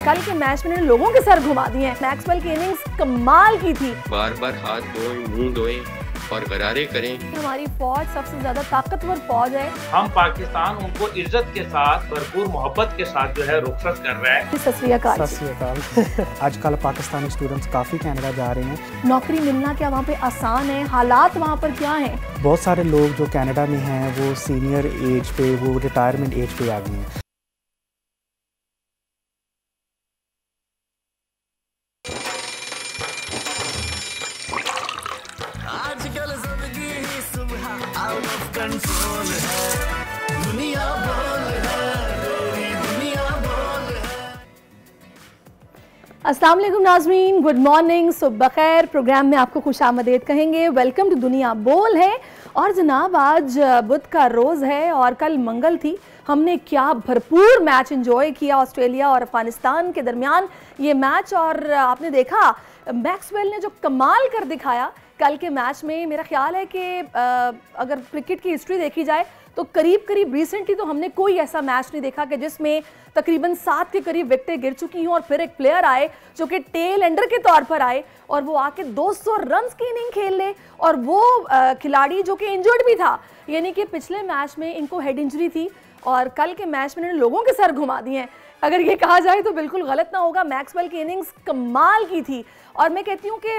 कल के मैच में लोगों के सर घुमा दिए हैं। मैक्सवेल की इनिंग्स कमाल की थी। बार बार हाथ धोएं, मुंह धोएं और गरारे करें। हमारी फौज सबसे ज्यादा ताकतवर फौज है। हम पाकिस्तान उनको इज्जत के साथ, भरपूर मोहब्बत के साथ जो है रुखसत कर रहे हैं। सत श्री अकाल। आजकल पाकिस्तानी स्टूडेंट्स काफ़ी कनाडा जा रहे हैं। नौकरी मिलना क्या वहाँ पे आसान है? हालात वहाँ पर क्या हैं? बहुत सारे लोग जो कनाडा में हैं वो सीनियर एज पे, वो रिटायरमेंट एज पे आ गए हैं। आजकल जिंदगी ही सुबह आउट ऑफ कंट्रोल है, दुनिया बोल है, तेरी दुनिया बोल है। अस्सलाम वालेकुम नाज़रीन, गुड मॉर्निंग, सुबह खैर। प्रोग्राम में आपको खुशामदीद कहेंगे। वेलकम टू दुनिया बोल है। और जनाब आज बुध का रोज़ है और कल मंगल थी। हमने क्या भरपूर मैच एंजॉय किया ऑस्ट्रेलिया और अफगानिस्तान के दरमियान ये मैच। और आपने देखा मैक्सवेल ने जो कमाल कर दिखाया कल के मैच में। मेरा ख्याल है कि अगर क्रिकेट की हिस्ट्री देखी जाए तो करीब रिसेंटली तो हमने कोई ऐसा मैच नहीं देखा कि जिसमें तकरीबन 7 के करीब विकेटें गिर चुकी हों और फिर एक प्लेयर आए जो कि टेल एंडर के तौर पर आए और वो आके 200 रन की इनिंग खेल ले। और वो खिलाड़ी जो कि इंजर्ड भी था, यानी कि पिछले मैच में इनको हेड इंजरी थी और कल के मैच में इन्होंने लोगों के सर घुमा दिए हैं। अगर ये कहा जाए तो बिल्कुल गलत ना होगा। मैक्सवेल की इनिंग्स कमाल की थी। और मैं कहती हूँ कि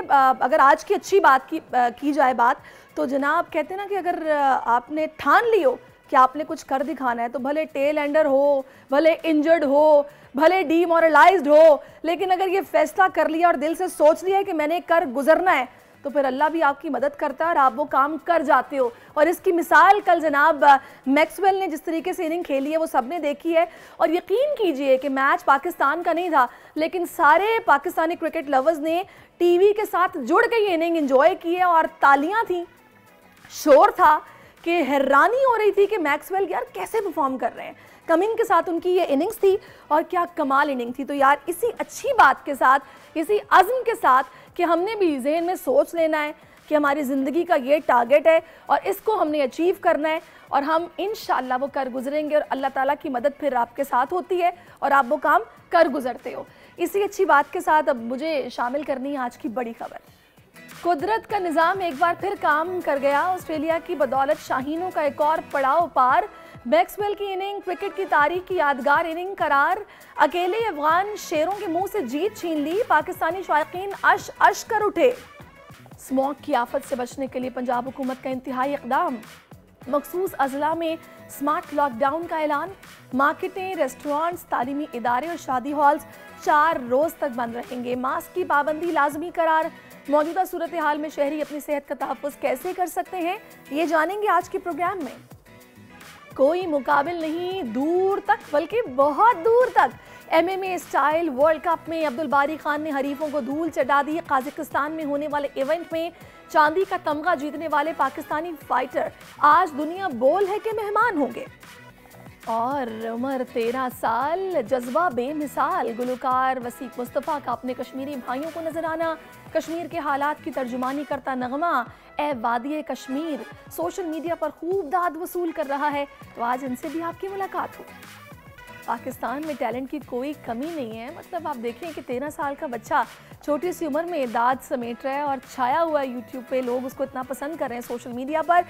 अगर आज की अच्छी बात की जाए बात, तो जनाब कहते हैं ना कि अगर आपने ठान लियो कि आपने कुछ कर दिखाना है, तो भले टेल एंडर हो, भले इंजर्ड हो, भले डीमोरलाइज्ड हो, लेकिन अगर ये फैसला कर लिया और दिल से सोच लिया है कि मैंने कर गुजरना है, तो फिर अल्लाह भी आपकी मदद करता है और आप वो काम कर जाते हो। और इसकी मिसाल कल जनाब मैक्सवेल ने जिस तरीके से इनिंग खेली है वो सबने देखी है। और यकीन कीजिए कि मैच पाकिस्तान का नहीं था, लेकिन सारे पाकिस्तानी क्रिकेट लवर्स ने टीवी के साथ जुड़ के ये इनिंग एंजॉय की है और तालियां थी, शोर था कि हैरानी हो रही थी कि मैक्सवेल यार कैसे परफॉर्म कर रहे हैं। कमिंग के साथ उनकी ये इनिंग्स थी और क्या कमाल इनिंग थी। तो यार इसी अच्छी बात के साथ, इसी अज़्म के साथ कि हमने भी ज़हन में सोच लेना है कि हमारी ज़िंदगी का ये टारगेट है और इसको हमने अचीव करना है और हम इंशाअल्लाह वो कर गुजरेंगे और अल्लाह ताला की मदद फिर आपके साथ होती है और आप वो काम कर गुजरते हो। इसी अच्छी बात के साथ अब मुझे शामिल करनी है आज की बड़ी खबर। कुदरत का निज़ाम एक बार फिर काम कर गया। ऑस्ट्रेलिया की बदौलत शाहीनों का एक और पड़ाव पार। मैक्सवेल की इनिंग क्रिकेट की तारीख की यादगार इनिंग करार। अकेले अफगान शेरों के मुंह से जीत छीन ली। पाकिस्तानी शायकीन अश अश कर उठे। स्मॉग की आफत से बचने के लिए पंजाब हुकूमत का इंतहाई इक़दाम। मखसूस अजला में स्मार्ट लॉकडाउन का ऐलान। मार्केटें, रेस्टोरेंट्स, तालीमी इदारे और शादी हॉल्स 4 रोज़ तक बंद रहेंगे। मास्क की पाबंदी लाजमी करार। मौजूदा सूरत हाल में शहरी अपनी सेहत का तहफ़्फ़ुज़ कैसे कर सकते हैं, ये जानेंगे आज के प्रोग्राम में। कोई मुकाबिल नहीं दूर तक, बल्कि बहुत दूर तक। MMA स्टाइल वर्ल्ड कप में अब्दुल बारी खान ने हरीफों को धूल चटा दी। काज़ाकिस्तान में होने वाले इवेंट में चांदी का तमगा जीतने वाले पाकिस्तानी फाइटर आज दुनिया बोल है के मेहमान होंगे। और उम्र 13 साल, जज्बा बेमिसाल। गुलकार वसीक मुस्तफ़ा का अपने कश्मीरी भाइयों को नजर आना। कश्मीर के हालात की तर्जुमानी करता नगमा ए वादिये कश्मीर सोशल मीडिया पर खूब दाद वसूल कर रहा है। तो आज इनसे भी आपकी मुलाकात हो। पाकिस्तान में टैलेंट की कोई कमी नहीं है। मतलब आप देखें कि 13 साल का बच्चा छोटी सी उम्र में दाद समेट रहा है और छाया हुआ है यूट्यूब पे। लोग उसको इतना पसंद कर रहे हैं सोशल मीडिया पर।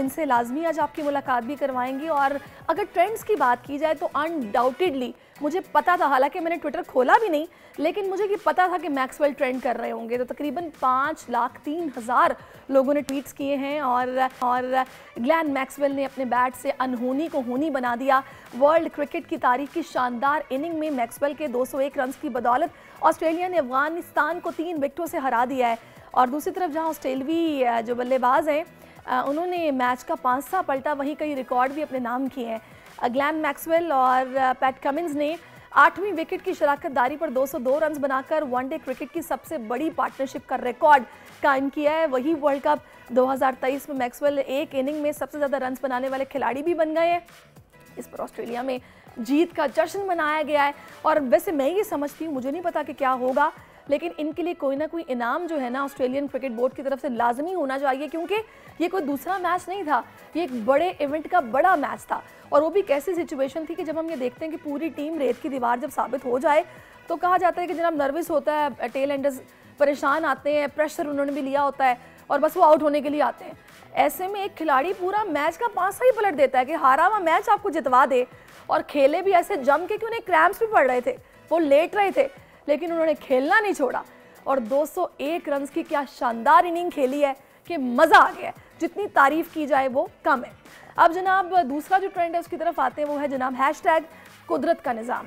इनसे लाजमी आज आपकी मुलाकात भी करवाएंगे। और अगर ट्रेंड्स की बात की जाए तो अनडाउटेडली मुझे पता था, हालांकि मैंने ट्विटर खोला भी नहीं, लेकिन मुझे ये पता था कि मैक्सवेल ट्रेंड कर रहे होंगे। तो तकरीबन 5,03,000 लोगों ने ट्वीट्स किए हैं और ग्लेन मैक्सवेल ने अपने बैट से अनहोनी को होनी बना दिया। वर्ल्ड क्रिकेट की तारीख की शानदार इनिंग में मैक्सवेल के 201 रन की बदौलत ऑस्ट्रेलिया ने अफगानिस्तान को 3 विकेटों से हरा दिया है। और दूसरी तरफ जहां ऑस्ट्रेलवी जो बल्लेबाज हैं उन्होंने मैच का 5 सा पलटा, वहीं कई रिकॉर्ड भी अपने नाम किए हैं। ग्लेन मैक्सवेल और पैट कमिंस ने 8वीं विकेट की शराकत दारी पर 202 रन बनाकर वनडे क्रिकेट की सबसे बड़ी पार्टनरशिप का रिकॉर्ड कायम किया है। वही वर्ल्ड कप 2023 में मैक्सवेल एक इनिंग में सबसे ज़्यादा रन बनाने वाले खिलाड़ी भी बन गए हैं। इस पर ऑस्ट्रेलिया में जीत का जश्न मनाया गया है। और वैसे मैं ये समझती हूँ, मुझे नहीं पता कि क्या होगा, लेकिन इनके लिए कोई ना कोई इनाम जो है ना ऑस्ट्रेलियन क्रिकेट बोर्ड की तरफ से लाजमी होना चाहिए, क्योंकि ये कोई दूसरा मैच नहीं था, ये एक बड़े इवेंट का बड़ा मैच था। और वो भी कैसी सिचुएशन थी कि जब हम ये देखते हैं कि पूरी टीम रेत की दीवार जब साबित हो जाए तो कहा जाता है कि जनाब नर्वस होता है, टेल एंडर्स परेशान आते हैं, प्रेशर उन्होंने भी लिया होता है और बस वो आउट होने के लिए आते हैं। ऐसे में एक खिलाड़ी पूरा मैच का पासा ही पलट देता है कि हारा हुआ मैच आपको जितवा दे, और खेले भी ऐसे जम के कि उन्हें क्रैम्प्स भी पड़ रहे थे, वो लेट रहे थे, लेकिन उन्होंने खेलना नहीं छोड़ा और 201 रन की क्या शानदार इनिंग खेली है कि मज़ा आ गया। जितनी तारीफ की जाए वो कम है। अब जनाब दूसरा जो ट्रेंड है उसकी तरफ आते हैं, वो है जनाब हैशटैग कुदरत का निज़ाम।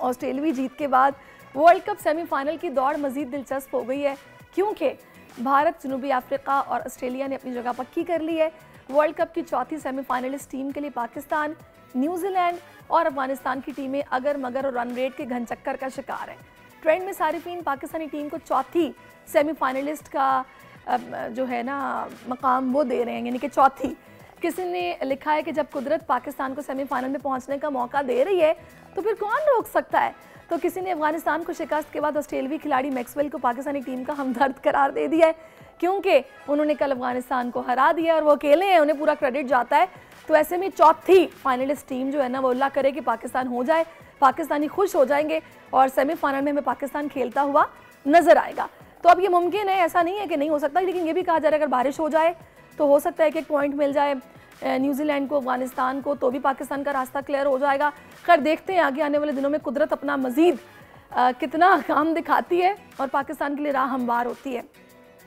ऑस्ट्रेलवी जीत के बाद वर्ल्ड कप सेमीफाइनल की दौड़ मज़ीद दिलचस्प हो गई है, क्योंकि भारत, जनूबी अफ्रीका और ऑस्ट्रेलिया ने अपनी जगह पक्की कर ली है। वर्ल्ड कप की चौथी सेमीफाइनलिस्ट टीम के लिए पाकिस्तान, न्यूजीलैंड और अफगानिस्तान की टीमें अगर मगर और रन रेट के घन चक्कर का शिकार है। ट्रेंड में सारिफीन पाकिस्तानी टीम को चौथी सेमीफाइनलिस्ट का जो है ना मकाम वो दे रहे हैं, यानी कि चौथी। किसी ने लिखा है कि जब कुदरत पाकिस्तान को सेमीफाइनल में पहुंचने का मौका दे रही है तो फिर कौन रोक सकता है। तो किसी ने अफगानिस्तान को शिकस्त के बाद ऑस्ट्रेलवी खिलाड़ी मैक्सवेल को पाकिस्तानी टीम का हमदर्द करार दे दिया है, क्योंकि उन्होंने कल अफगानिस्तान को हरा दिया और वो अकेले हैं, उन्हें पूरा क्रेडिट जाता है। तो ऐसे में चौथी फाइनलिस्ट टीम जो है ना वो अल्लाह करे कि पाकिस्तान हो जाए, पाकिस्तानी खुश हो जाएंगे और सेमीफाइनल में हमें पाकिस्तान खेलता हुआ नजर आएगा। तो अब ये मुमकिन है, ऐसा नहीं है कि नहीं हो सकता, लेकिन ये भी कहा जा रहा है अगर बारिश हो जाए तो हो सकता है कि एक पॉइंट मिल जाए न्यूजीलैंड को, अफगानिस्तान को, तो भी पाकिस्तान का रास्ता क्लियर हो जाएगा। खैर देखते हैं आगे आने वाले दिनों में कुदरत अपना मजीद कितना काम दिखाती है और पाकिस्तान के लिए राह हमवार होती है।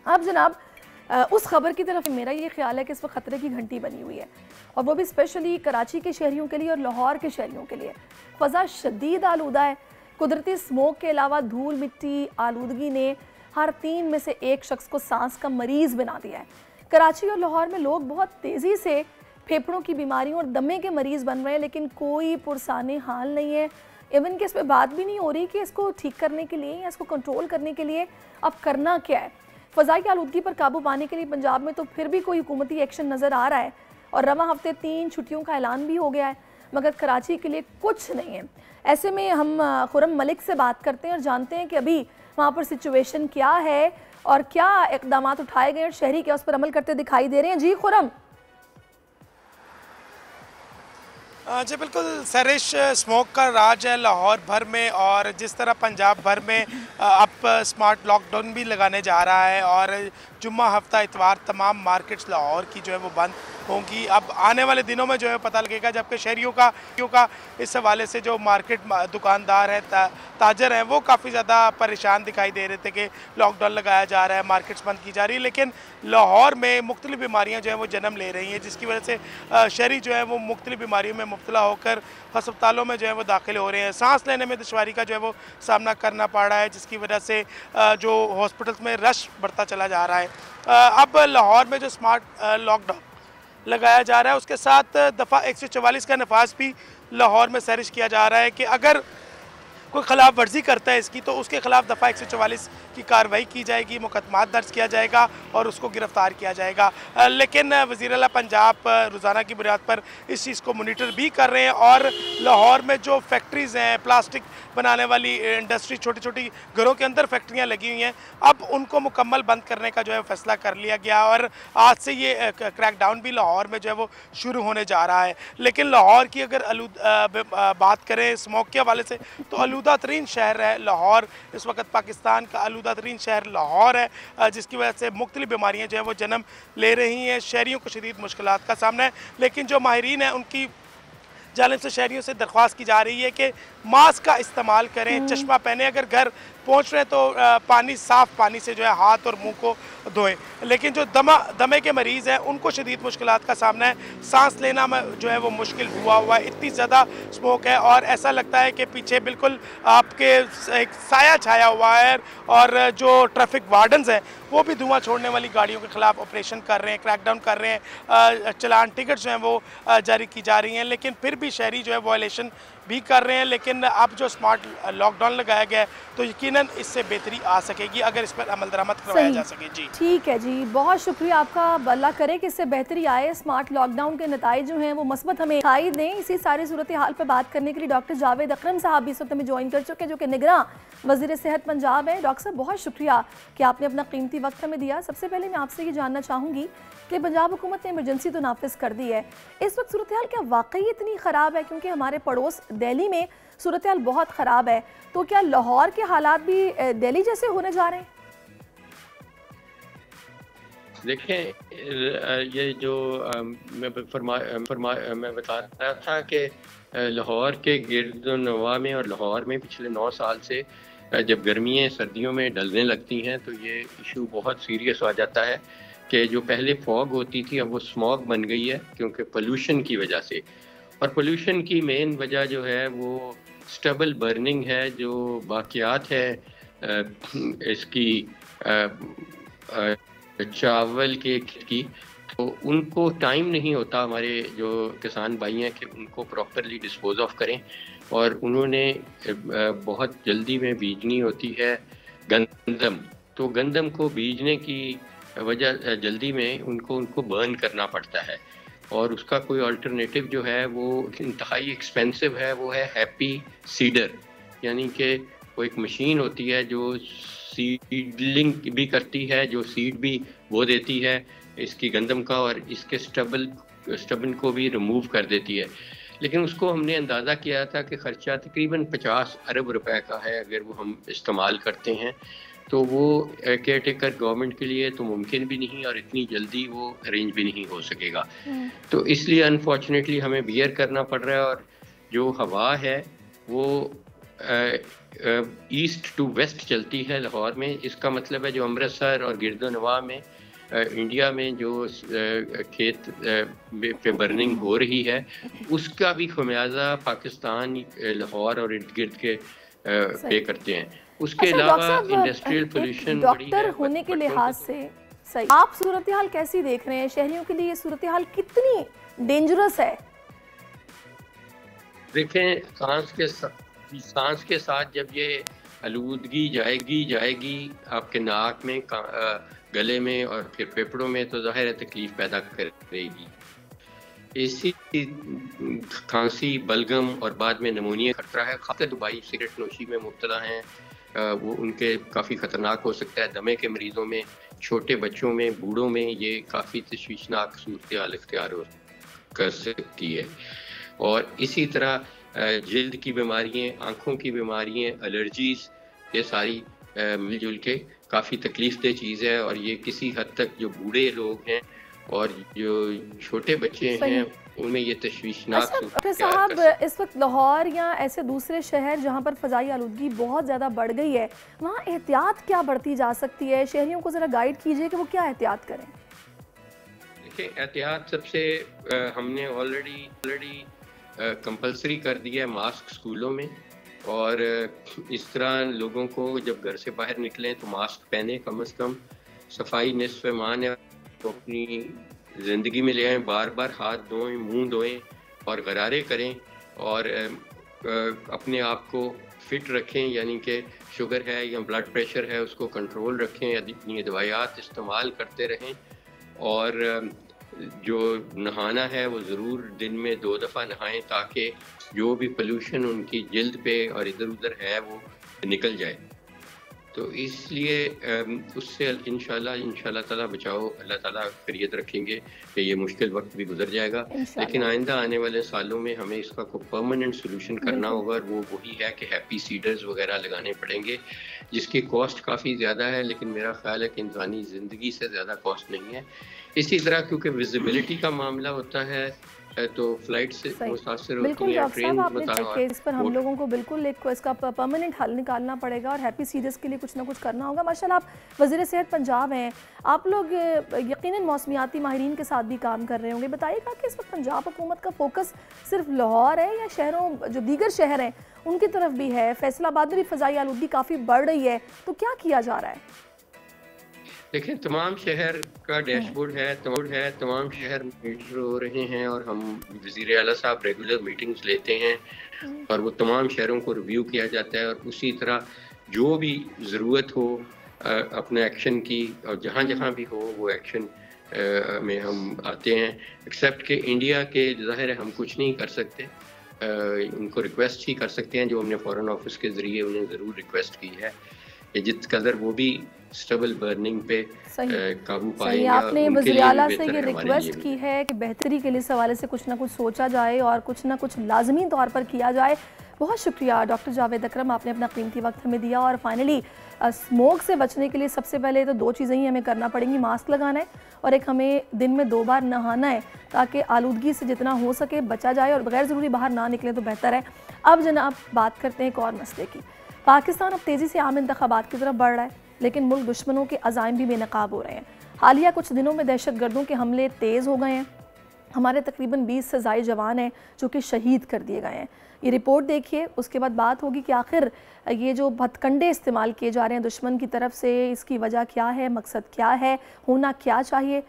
अब जनाब उस खबर की तरफ मेरा ये ख्याल है कि इस वक्त खतरे की घंटी बनी हुई है, और वो भी स्पेशली कराची के शहरियों के लिए और लाहौर के शहरियों के लिए। फ़ज़ा शदीद आलूदा है। कुदरती स्मोक के अलावा धूल मिट्टी आलूदगी ने हर 3 में से 1 शख्स को सांस का मरीज़ बना दिया है। कराची और लाहौर में लोग बहुत तेज़ी से फेफड़ों की बीमारियों और दमे के मरीज़ बन रहे हैं, लेकिन कोई पुरसाने हाल नहीं है। इवन कि इस पर बात भी नहीं हो रही कि इसको ठीक करने के लिए या इसको कंट्रोल करने के लिए अब करना क्या है। फ़ज़ाई की आलूदगी पर काबू पाने के लिए पंजाब में तो फिर भी कोई हुकूमती एक्शन नज़र आ रहा है और रवा हफ्ते 3 छुट्टियों का ऐलान भी हो गया है, मगर कराची के लिए कुछ नहीं है। ऐसे में हम खुरम मलिक से बात करते हैं और जानते हैं कि अभी वहाँ पर सिचुएशन क्या है और क्या इक़दाम उठाए गए और शहरी क्या उस पर अमल करते दिखाई दे रहे हैं। जी खुरम। जी बिल्कुल सरिश, स्मोक का राज है लाहौर भर में, और जिस तरह पंजाब भर में अब स्मार्ट लॉकडाउन भी लगाने जा रहा है और जुम्मा हफ्ता इतवार तमाम मार्केट्स लाहौर की जो है वो बंद होंगी। अब आने वाले दिनों में जो है पता लगेगा, जबकि शहरियों का इस हवाले से जो मार्केट दुकानदार हैं, ताजर हैं, वो काफ़ी ज़्यादा परेशान दिखाई दे रहे थे कि लॉकडाउन लगाया जा रहा है, मार्केट्स बंद की जा रही है। लेकिन लाहौर में मुख्तलिफ बीमारियाँ जो है वो जन्म ले रही हैं, जिसकी वजह से शहरी जो है वो मुख्तलिफ बीमारियों में मुब्तला होकर अस्पतालों में जो है वो दाखिल हो रहे हैं। सांस लेने में दुश्वारी का जो है वो सामना करना पड़ रहा है, जिसकी वजह से जो हॉस्पिटल्स में रश बढ़ता चला जा रहा है। अब लाहौर में जो स्मार्ट लॉकडाउन लगाया जा रहा है उसके साथ दफ़ा 144 का नफाज भी लाहौर में सरिश किया जा रहा है कि अगर कोई खिलाफ वर्जी करता है इसकी तो उसके खिलाफ दफ़ा 144 की कार्रवाई की जाएगी, मुकदमा दर्ज किया जाएगा और उसको गिरफ्तार किया जाएगा। लेकिन वज़ीर आला पंजाब रोज़ाना की बुनियाद पर इस चीज़ को मोनीटर भी कर रहे हैं और लाहौर में जो फैक्ट्रीज़ हैं, प्लास्टिक बनाने वाली इंडस्ट्री, छोटी छोटी घरों के अंदर फैक्ट्रियाँ लगी हुई हैं, अब उनको मुकम्मल बंद करने का जो है फैसला कर लिया गया और आज से ये क्रैकडाउन भी लाहौर में जो है वो शुरू होने जा रहा है। लेकिन लाहौर की अगर बात करें स्मोक के हवाले से तो आलूदा तरीन शहर है लाहौर। इस वक्त पाकिस्तान का आलूदा तरीन शहर लाहौर है, जिसकी वजह से मुख्तलिफ बीमारियाँ जो है वो जन्म ले रही हैं। शहरियों को शदीद मुश्किलात का सामना है, लेकिन जो माहिरीन हैं उनकी जानिब से शहरियों से दरख्वास्त की जा रही है कि मास्क का इस्तेमाल करें, चश्मा पहने, अगर घर पहुँच रहे हैं तो पानी, साफ़ पानी से जो है हाथ और मुंह को धोएं। लेकिन जो दमे के मरीज़ हैं उनको शदीद मुश्किलात का सामना है, सांस लेना में जो है वो मुश्किल हुआ है, इतनी ज़्यादा स्मोक है और ऐसा लगता है कि पीछे बिल्कुल आपके एक साया छाया हुआ है। और जो ट्रैफिक वार्डन्स हैं वो भी धुआं छोड़ने वाली गाड़ियों के खिलाफ ऑपरेशन कर रहे हैं, क्रैकडाउन कर रहे हैं, चलान टिकट जो हैं वो जारी की जा रही हैं, लेकिन फिर भी शहरी जो है वायलेशन भी कर रहे हैं। लेकिन अब जो स्मार्ट लॉकडाउन लगाया गया है तो यकीनन इससे बेहतरी आ सकेगी अगर इस पर अमल दरामद करवाया जा सके। जी ठीक है जी, बहुत शुक्रिया आपका। अल्लाह करे कि इससे बेहतरी आए, स्मार्ट लॉकडाउन के नतीजे जो हैं वो मस्बत हमें दिखाई दें। इसी सारी सूरत हाल पर बात करने के लिए डॉक्टर जावेद अकरम साहब भी इस वक्त हमें ज्वाइन कर चुके हैं, जो कि निगरां वज़ीर सेहत पंजाब है। डॉक्टर साहब बहुत शुक्रिया कि आपने अपना कीमती वक्त हमें दिया। सबसे पहले मैं आपसे ये जानना चाहूँगी कि पंजाब हुकूमत ने इमरजेंसी तो नाफिज कर दी है, इस वक्त सूरत हाल क्या वाकई इतनी ख़राब ख़राब है? क्योंकि हमारे पड़ोस दिल्ली में सूरत हाल बहुत ख़राब है, तो क्या लाहौर के हालात भी दिल्ली जैसे होने जा रहे हैं? देखें, ये जो मैं बता रहा था कि लाहौर के गिरदोनवा में और लाहौर में पिछले 9 साल से जब गर्मियाँ सर्दियों में डलने लगती हैं तो ये इशू बहुत सीरियस हो जाता है कि जो पहले फॉग होती थी अब वो स्मॉग बन गई है, क्योंकि पोल्यूशन की वजह से। और पोल्यूशन की मेन वजह जो है वो स्टबल बर्निंग है, जो बाकियात है इसकी चावल के की, तो उनको टाइम नहीं होता हमारे जो किसान भाई हैं कि उनको प्रॉपरली डिस्पोज ऑफ करें, और उन्होंने बहुत जल्दी में बीजनी होती है गंदम। तो गंदम को बीजने की वजह जल्दी में उनको बर्न करना पड़ता है, और उसका कोई अल्टरनेटिव जो है वो इंतहाई एक्सपेंसिव है, वो है हैप्पी सीडर। यानी कि वो एक मशीन होती है जो सीडलिंग भी करती है, जो सीड भी बो देती है इसकी गंदम का, और इसके स्टबन को भी रिमूव कर देती है। लेकिन उसको हमने अंदाज़ा किया था कि ख़र्चा तकरीबन 50 अरब रुपए का है अगर वो हम इस्तेमाल करते हैं, तो वो केयर टेकर गवर्नमेंट के लिए तो मुमकिन भी नहीं और इतनी जल्दी वो अरेंज भी नहीं हो सकेगा। तो इसलिए अनफॉर्चुनेटली हमें बियर करना पड़ रहा है, और जो हवा है वो ईस्ट टू वेस्ट चलती है लाहौर में। इसका मतलब है जो अमृतसर और गिरदोनवा में इंडिया में जो खेत पे बर्निंग हो रही है उसका भी खमियाजा पाकिस्तान लाहौर और इर्द गिर्द के पे करते हैं। उसके अलावा इंडस्ट्रियल पोल्यूशन डॉक्टर होने के लिहाज से सही, आप सूरत हाल कैसी देख रहे हैं? शहरियों के लिए सूरत हाल कितनी डेंजरस है? देखें, सांस के साथ जब ये आलूदगी जाएगी आपके नाक में, गले में और फिर फेफड़ों में, तो ज़ाहिर है तकलीफ पैदा करेगी। इसी खांसी, बलगम और बाद में नमूनिया खतरा है। खासकर दुबई सिगरेट नोशी में मुब्तला हैं वो उनके काफ़ी ख़तरनाक हो सकता है। दमे के मरीज़ों में, छोटे बच्चों में, बूढ़ों में ये काफ़ी तशवीशनाक सूरत हाल इख्तियार कर सकती है। और इसी तरह जल्द की बीमारियाँ, आँखों की बीमारियाँ, एलर्जीज़, ये सारी मिलजुल के काफ़ी तकलीफ दह चीज़ है। और ये किसी हद तक जो बूढ़े लोग हैं और जो छोटे बच्चे हैं उनमें ये तशवीशनाक। डॉक्टर साहब, इस वक्त लाहौर या ऐसे दूसरे शहर जहाँ पर फ़ज़ाई आलूदगी बहुत ज़्यादा बढ़ गई है, वहाँ एहतियात क्या बढ़ती जा सकती है? शहरियों को ज़रा गाइड कीजिए कि वो क्या एहतियात करें। देखिए, एहतियात सबसे हमने ऑलरेडी कंपलसरी कर दिया है मास्क स्कूलों में, और इस तरह लोगों को जब घर से बाहर निकलें तो मास्क पहने कम से कम। सफाई निस्फ़ ईमान है, तो अपनी ज़िंदगी में ले आएँ, बार बार हाथ धोएं, मुंह धोएं और गरारे करें, और अपने आप को फिट रखें, यानी कि शुगर है या ब्लड प्रेशर है उसको कंट्रोल रखें, अपनी दवाइयात इस्तेमाल करते रहें। और जो नहाना है वो ज़रूर दिन में 2 दफ़ा नहाएं, ताकि जो भी पोल्यूशन उनकी जल्द पे और इधर उधर है वो निकल जाए। तो इसलिए उससे इंशाल्लाह ताला बचाओ अल्लाह ताला खैरियत रखेंगे कि ये मुश्किल वक्त भी गुजर जाएगा। लेकिन आइंदा आने वाले सालों में हमें इसका कोई परमानेंट सोल्यूशन करना होगा, और वो वही है कि हैप्पी सीडर्स वगैरह लगाने पड़ेंगे, जिसकी कॉस्ट काफ़ी ज़्यादा है, लेकिन मेरा ख्याल है कि इंसानी ज़िंदगी से ज़्यादा कॉस्ट नहीं है। इसी तरह क्योंकि विजिबिलिटी का मामला होता है तो फ्लाइट से मुतासर होती है, ट्रेन बताया। इस पर हम लोगों को बिल्कुल एक इसका परमानेंट हल निकालना पड़ेगा, और हैप्पी सीडर्स के लिए कुछ ना कुछ करना होगा। माशाल्लाह आप वज़ीर सेहत पंजाब हैं, आप लोग यकीनन मौसमियाती माहिरीन के साथ भी काम कर रहे होंगे। बताइएगा कि इस वक्त पंजाब हुकूमत का फोकस सिर्फ लाहौर है या शहरों जो दीगर शहर हैं उनकी तरफ भी है? फैसलाबाद में भी फ़ज़ाई आलूदगी काफ़ी बढ़ रही है, तो क्या किया जा रहा है? देखिए, तमाम शहर का डैशबोर्ड है, तमाम शहर मीटर हो रहे हैं, और हम वज़ीर आला साहब रेगुलर मीटिंग्स लेते हैं और वो तमाम शहरों को रिव्यू किया जाता है। और उसी तरह जो भी ज़रूरत हो अपने एक्शन की, और जहाँ जहाँ भी हो वो एक्शन में हम आते हैं। एक्सेप्ट कि इंडिया के ज़ाहिर है हम कुछ नहीं कर सकते, उनको रिक्वेस्ट ही कर सकते हैं, जो हमने फ़ॉरेन ऑफिस के ज़रिए उन्हें ज़रूर रिक्वेस्ट की है कि जिस कदर वो भी स्टबल बर्निंग पे काबू सही पाएंगे। आपने वज़ीर आला से ये रिक्वेस्ट की है कि बेहतरी के लिए इस हवाले से कुछ ना कुछ सोचा जाए और कुछ ना कुछ लाजमी तौर पर किया जाए। बहुत शुक्रिया डॉक्टर जावेद अकरम, आपने अपना कीमती वक्त हमें दिया। और फाइनली स्मोक से बचने के लिए सबसे पहले तो 2 चीज़ें ही हमें करना पड़ेंगी, मास्क लगाना है और एक हमें दिन में 2 बार नहाना है, ताकि आलूदगी से जितना हो सके बचा जाए और बगैर ज़रूरी बाहर ना निकले तो बेहतर है। अब जनाब बात करते हैं एक और मसले की। पाकिस्तान अब तेज़ी से आम इंतखाबात की तरफ बढ़ रहा है, लेकिन मुल्क दुश्मनों के अज़ाइम भी बेनकाब हो रहे हैं। हालिया कुछ दिनों में दहशतगर्दों के हमले तेज़ हो गए हैं। हमारे तकरीबन 20 से ज़ायद जवान हैं जो कि शहीद कर दिए गए हैं। ये रिपोर्ट देखिए, उसके बाद बात होगी कि आखिर ये जो हथकंडे इस्तेमाल किए जा रहे हैं दुश्मन की तरफ से, इसकी वजह क्या है, मकसद क्या है, होना क्या चाहिए।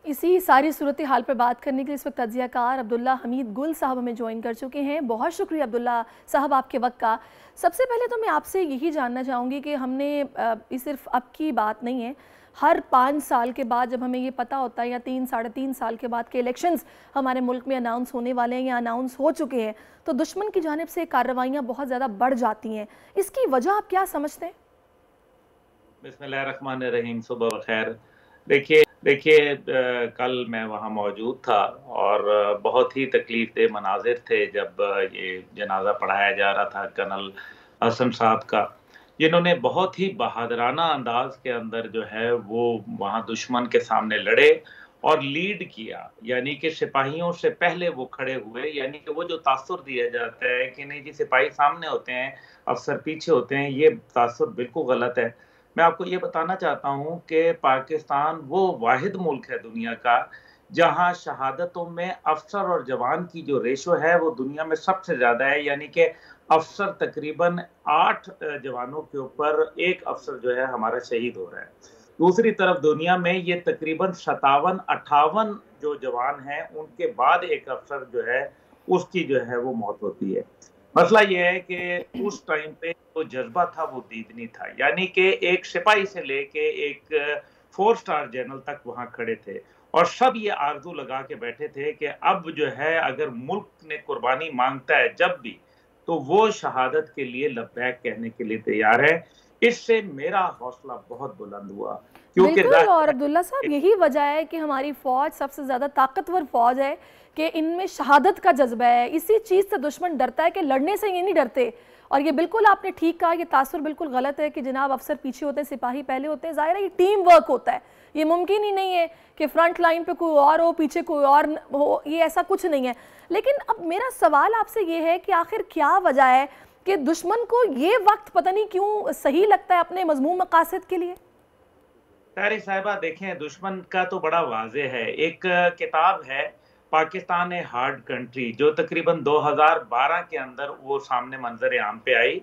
इसी सारी सूरत हाल पर बात करने के लिए इस वक्त तज्ज़ियाकार अब्दुल्ला हमीद गुल साहब हमें ज्वाइन कर चुके हैं। बहुत शुक्रिया अब्दुल्ला साहब आपके वक्त का। सबसे पहले तो मैं आपसे यही जानना चाहूँगी कि हमने ये सिर्फ अब की बात नहीं है, हर 5 साल के बाद जब हमें ये पता होता है या 3 साढ़े 3 साल के बाद के इलेक्शंस हमारे मुल्क में अनाउंस होने वाले हैं या अनाउंस हो चुके हैं, तो दुश्मन की जानिब से कार्रवाइयाँ बहुत ज़्यादा बढ़ जाती हैं। इसकी वजह आप क्या समझते हैं? बिस्मिल्लाहिर्रहमानिर्रहीम, सुबह खैर। देखिए कल मैं वहाँ मौजूद था और बहुत ही तकलीफ़देह मनाजिर थे जब ये जनाजा पढ़ाया जा रहा था कर्नल हसन साहब का, जिन्होंने बहुत ही बहादुराना अंदाज के अंदर जो है वो वहाँ दुश्मन के सामने लड़े और लीड किया। यानी कि सिपाहियों से पहले वो खड़े हुए, यानी कि वो जो तासुर दिया जाता है कि नहीं जी सिपाही सामने होते हैं अफसर पीछे होते हैं, ये तासुर बिल्कुल गलत है। मैं आपको ये बताना चाहता हूँ कि पाकिस्तान वो वाहिद मुल्क है दुनिया का जहाँ शहादतों में अफसर और जवान की जो रेशो है वो दुनिया में सबसे ज़्यादा है। यानी कि अफसर तकरीबन 8 जवानों के ऊपर 1 अफसर जो है हमारा शहीद हो रहा है। दूसरी तरफ दुनिया में ये तकरीबन 57-58 जो जवान हैं उनके बाद 1 अफसर जो है उसकी जो है वो मौत होती है। मसला ये है कि उस टाइम पे जो जज्बा था वो दीदनी था, यानी कि एक सिपाही से लेके एक 4 स्टार जनरल तक वहां खड़े थे और सब ये आरजू लगा के बैठे थे कि अब जो है अगर मुल्क ने कुर्बानी मांगता है जब भी, तो वो शहादत के लिए लब्बैक कहने के लिए तैयार है। इससे मेरा हौसला बहुत बुलंद हुआ, क्योंकि और अब्दुल्ला साहब यही वजह है कि हमारी फौज सबसे ज्यादा ताकतवर फौज है कि इनमें शहादत का जज्बा है। इसी चीज से दुश्मन डरता है कि लड़ने से ये नहीं डरते। और ये बिल्कुल आपने ठीक कहा, ये तासुर बिल्कुल गलत है कि जनाब अफसर पीछे होते हैं सिपाही पहले होते हैं। जाहिर है ये टीम वर्क होता है, ये मुमकिन ही नहीं है कि फ्रंट लाइन पे कोई और हो पीछे कोई और हो, ये ऐसा कुछ नहीं है। लेकिन अब मेरा सवाल आपसे ये है कि आखिर क्या वजह है कि दुश्मन को ये वक्त पता नहीं क्यों सही लगता है अपने मजमूम मकासद के लिए? तारी साहिबा देखें, दुश्मन का तो बड़ा वाज़ेह है। एक किताब है पाकिस्तान ए हार्ड कंट्री जो तकरीबन 2012 के अंदर वो सामने मंजर आम पे आई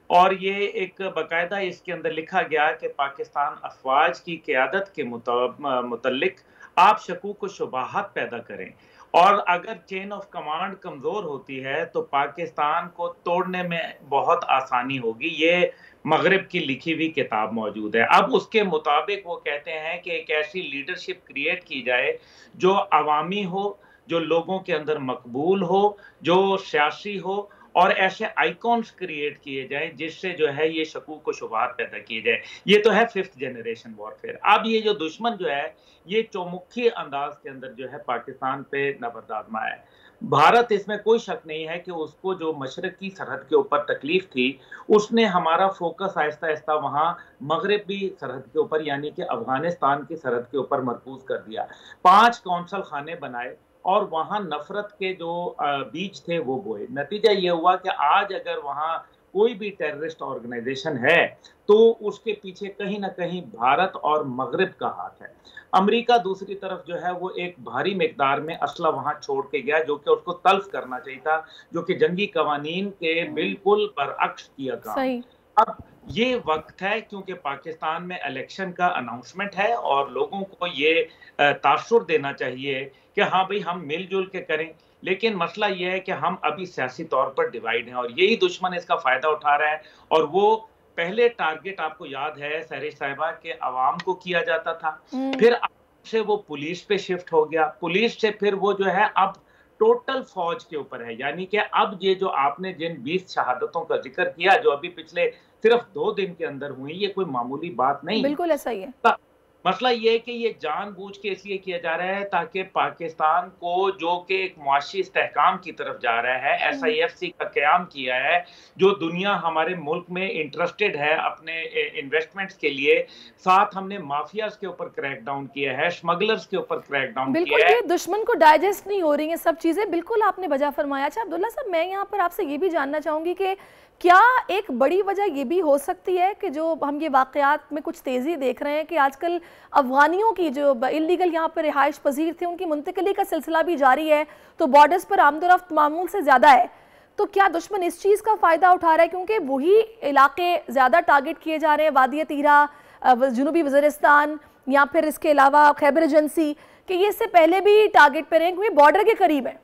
और ये एक बाकायदा इसके अंदर लिखा गया कि पाकिस्तान अफवाज की क़यादत के मुतल्लिक आप शकूक व शुबहात पैदा करें और अगर चेन ऑफ कमांड कमज़ोर होती है तो पाकिस्तान को तोड़ने में बहुत आसानी होगी। ये मगरिब की लिखी हुई किताब मौजूद है। अब उसके मुताबिक वो कहते हैं कि एक ऐसी लीडरशिप क्रिएट की जाए जो अवामी हो, जो लोगों के अंदर मकबूल हो, जो सियासी हो और ऐसे आइकॉन्स क्रिएट किए जाएं जिससे जो है ये शकूक व शुबहात पैदा किए जाए। ये तो है 5th जनरेशन वॉरफेयर। अब ये जो दुश्मन जो है ये चौमुखी अंदाज के अंदर जो है पाकिस्तान पे नबर्द आजमा है। भारत इसमें कोई शक नहीं है कि उसको जो मशरकी सरहद के ऊपर तकलीफ थी उसने हमारा फोकस आहिस्ता आहिस्ता वहाँ मगरबी सरहद के ऊपर यानी कि अफगानिस्तान की सरहद के ऊपर मरकूज कर दिया। 5 कौंसल खाने बनाए और वहाँ नफरत के जो बीज थे वो बोए। नतीजा ये हुआ कि आज अगर वहाँ कोई भी टेररिस्ट ऑर्गेनाइजेशन है तो उसके पीछे कहीं ना कहीं भारत और मगरिब का हाथ है। अमेरिका दूसरी तरफ जो है वो एक भारी मिकदार में असला वहां छोड़ के गया जो कि उसको तल्फ करना चाहिए था, जो कि जंगी कवानीन के बिल्कुल बरअक्स किया काम। अब ये वक्त है क्योंकि पाकिस्तान में इलेक्शन का अनाउंसमेंट है और लोगों को ये तासुर देना चाहिए कि हाँ भाई हम मिलजुल के करें, लेकिन मसला ये है कि हम अभी सियासी तौर पर डिवाइड हैं और यही दुश्मन इसका फायदा उठा रहा है। और वो पहले टारगेट आपको याद है सहरिश साहिबा के अवाम को किया जाता था, फिर से वो पुलिस पे शिफ्ट हो गया, पुलिस से फिर वो जो है अब टोटल फौज के ऊपर है। यानी कि अब ये जो आपने जिन 20 शहादतों का जिक्र किया जो अभी पिछले सिर्फ 2 दिन के अंदर हुई, ये कोई मामूली बात नहीं है। बिल्कुल ऐसा ही है। मसला ये है कि ये जानबूझ के इसलिए किया जा रहा है ताकि पाकिस्तान को, जो कि एक मुआशी इस्तेहकाम की तरफ जा रहा है, SIFC का क़याम किया है, जो दुनिया हमारे मुल्क में इंटरेस्टेड है अपने इन्वेस्टमेंट्स के लिए, साथ हमने माफियाज के ऊपर क्रैकडाउन किया है, स्मगलर्स के ऊपर क्रैकडाउन किया है। बिल्कुल, दुश्मन को डाइजेस्ट नहीं हो रही है सब चीज़ें। बिल्कुल आपने वजह फरमाया। अच्छा अब्दुल्ला साहब, मैं यहाँ पर आपसे ये भी जानना चाहूँगी कि क्या एक बड़ी वजह ये भी हो सकती है कि जो हम ये वाक़यात में कुछ तेज़ी देख रहे हैं कि आजकल अफ़गानियों की जो इलीगल यहाँ पर रिहाइश पजीर थे उनकी मुंतकिली का सिलसिला भी जारी है, तो बॉर्डर्स पर आमदोरफ्त मामूल से ज़्यादा है। तो क्या दुश्मन इस चीज़ का फ़ायदा उठा रहा है क्योंकि वही इलाके ज़्यादा टारगेट किए जा रहे हैं, वादिया तीरा, जनूबी वज़ीरिस्तान या फिर इसके अलावा खैबर एजेंसी, कि ये इससे पहले भी टारगेट पर हैं क्योंकि बॉर्डर के करीब है?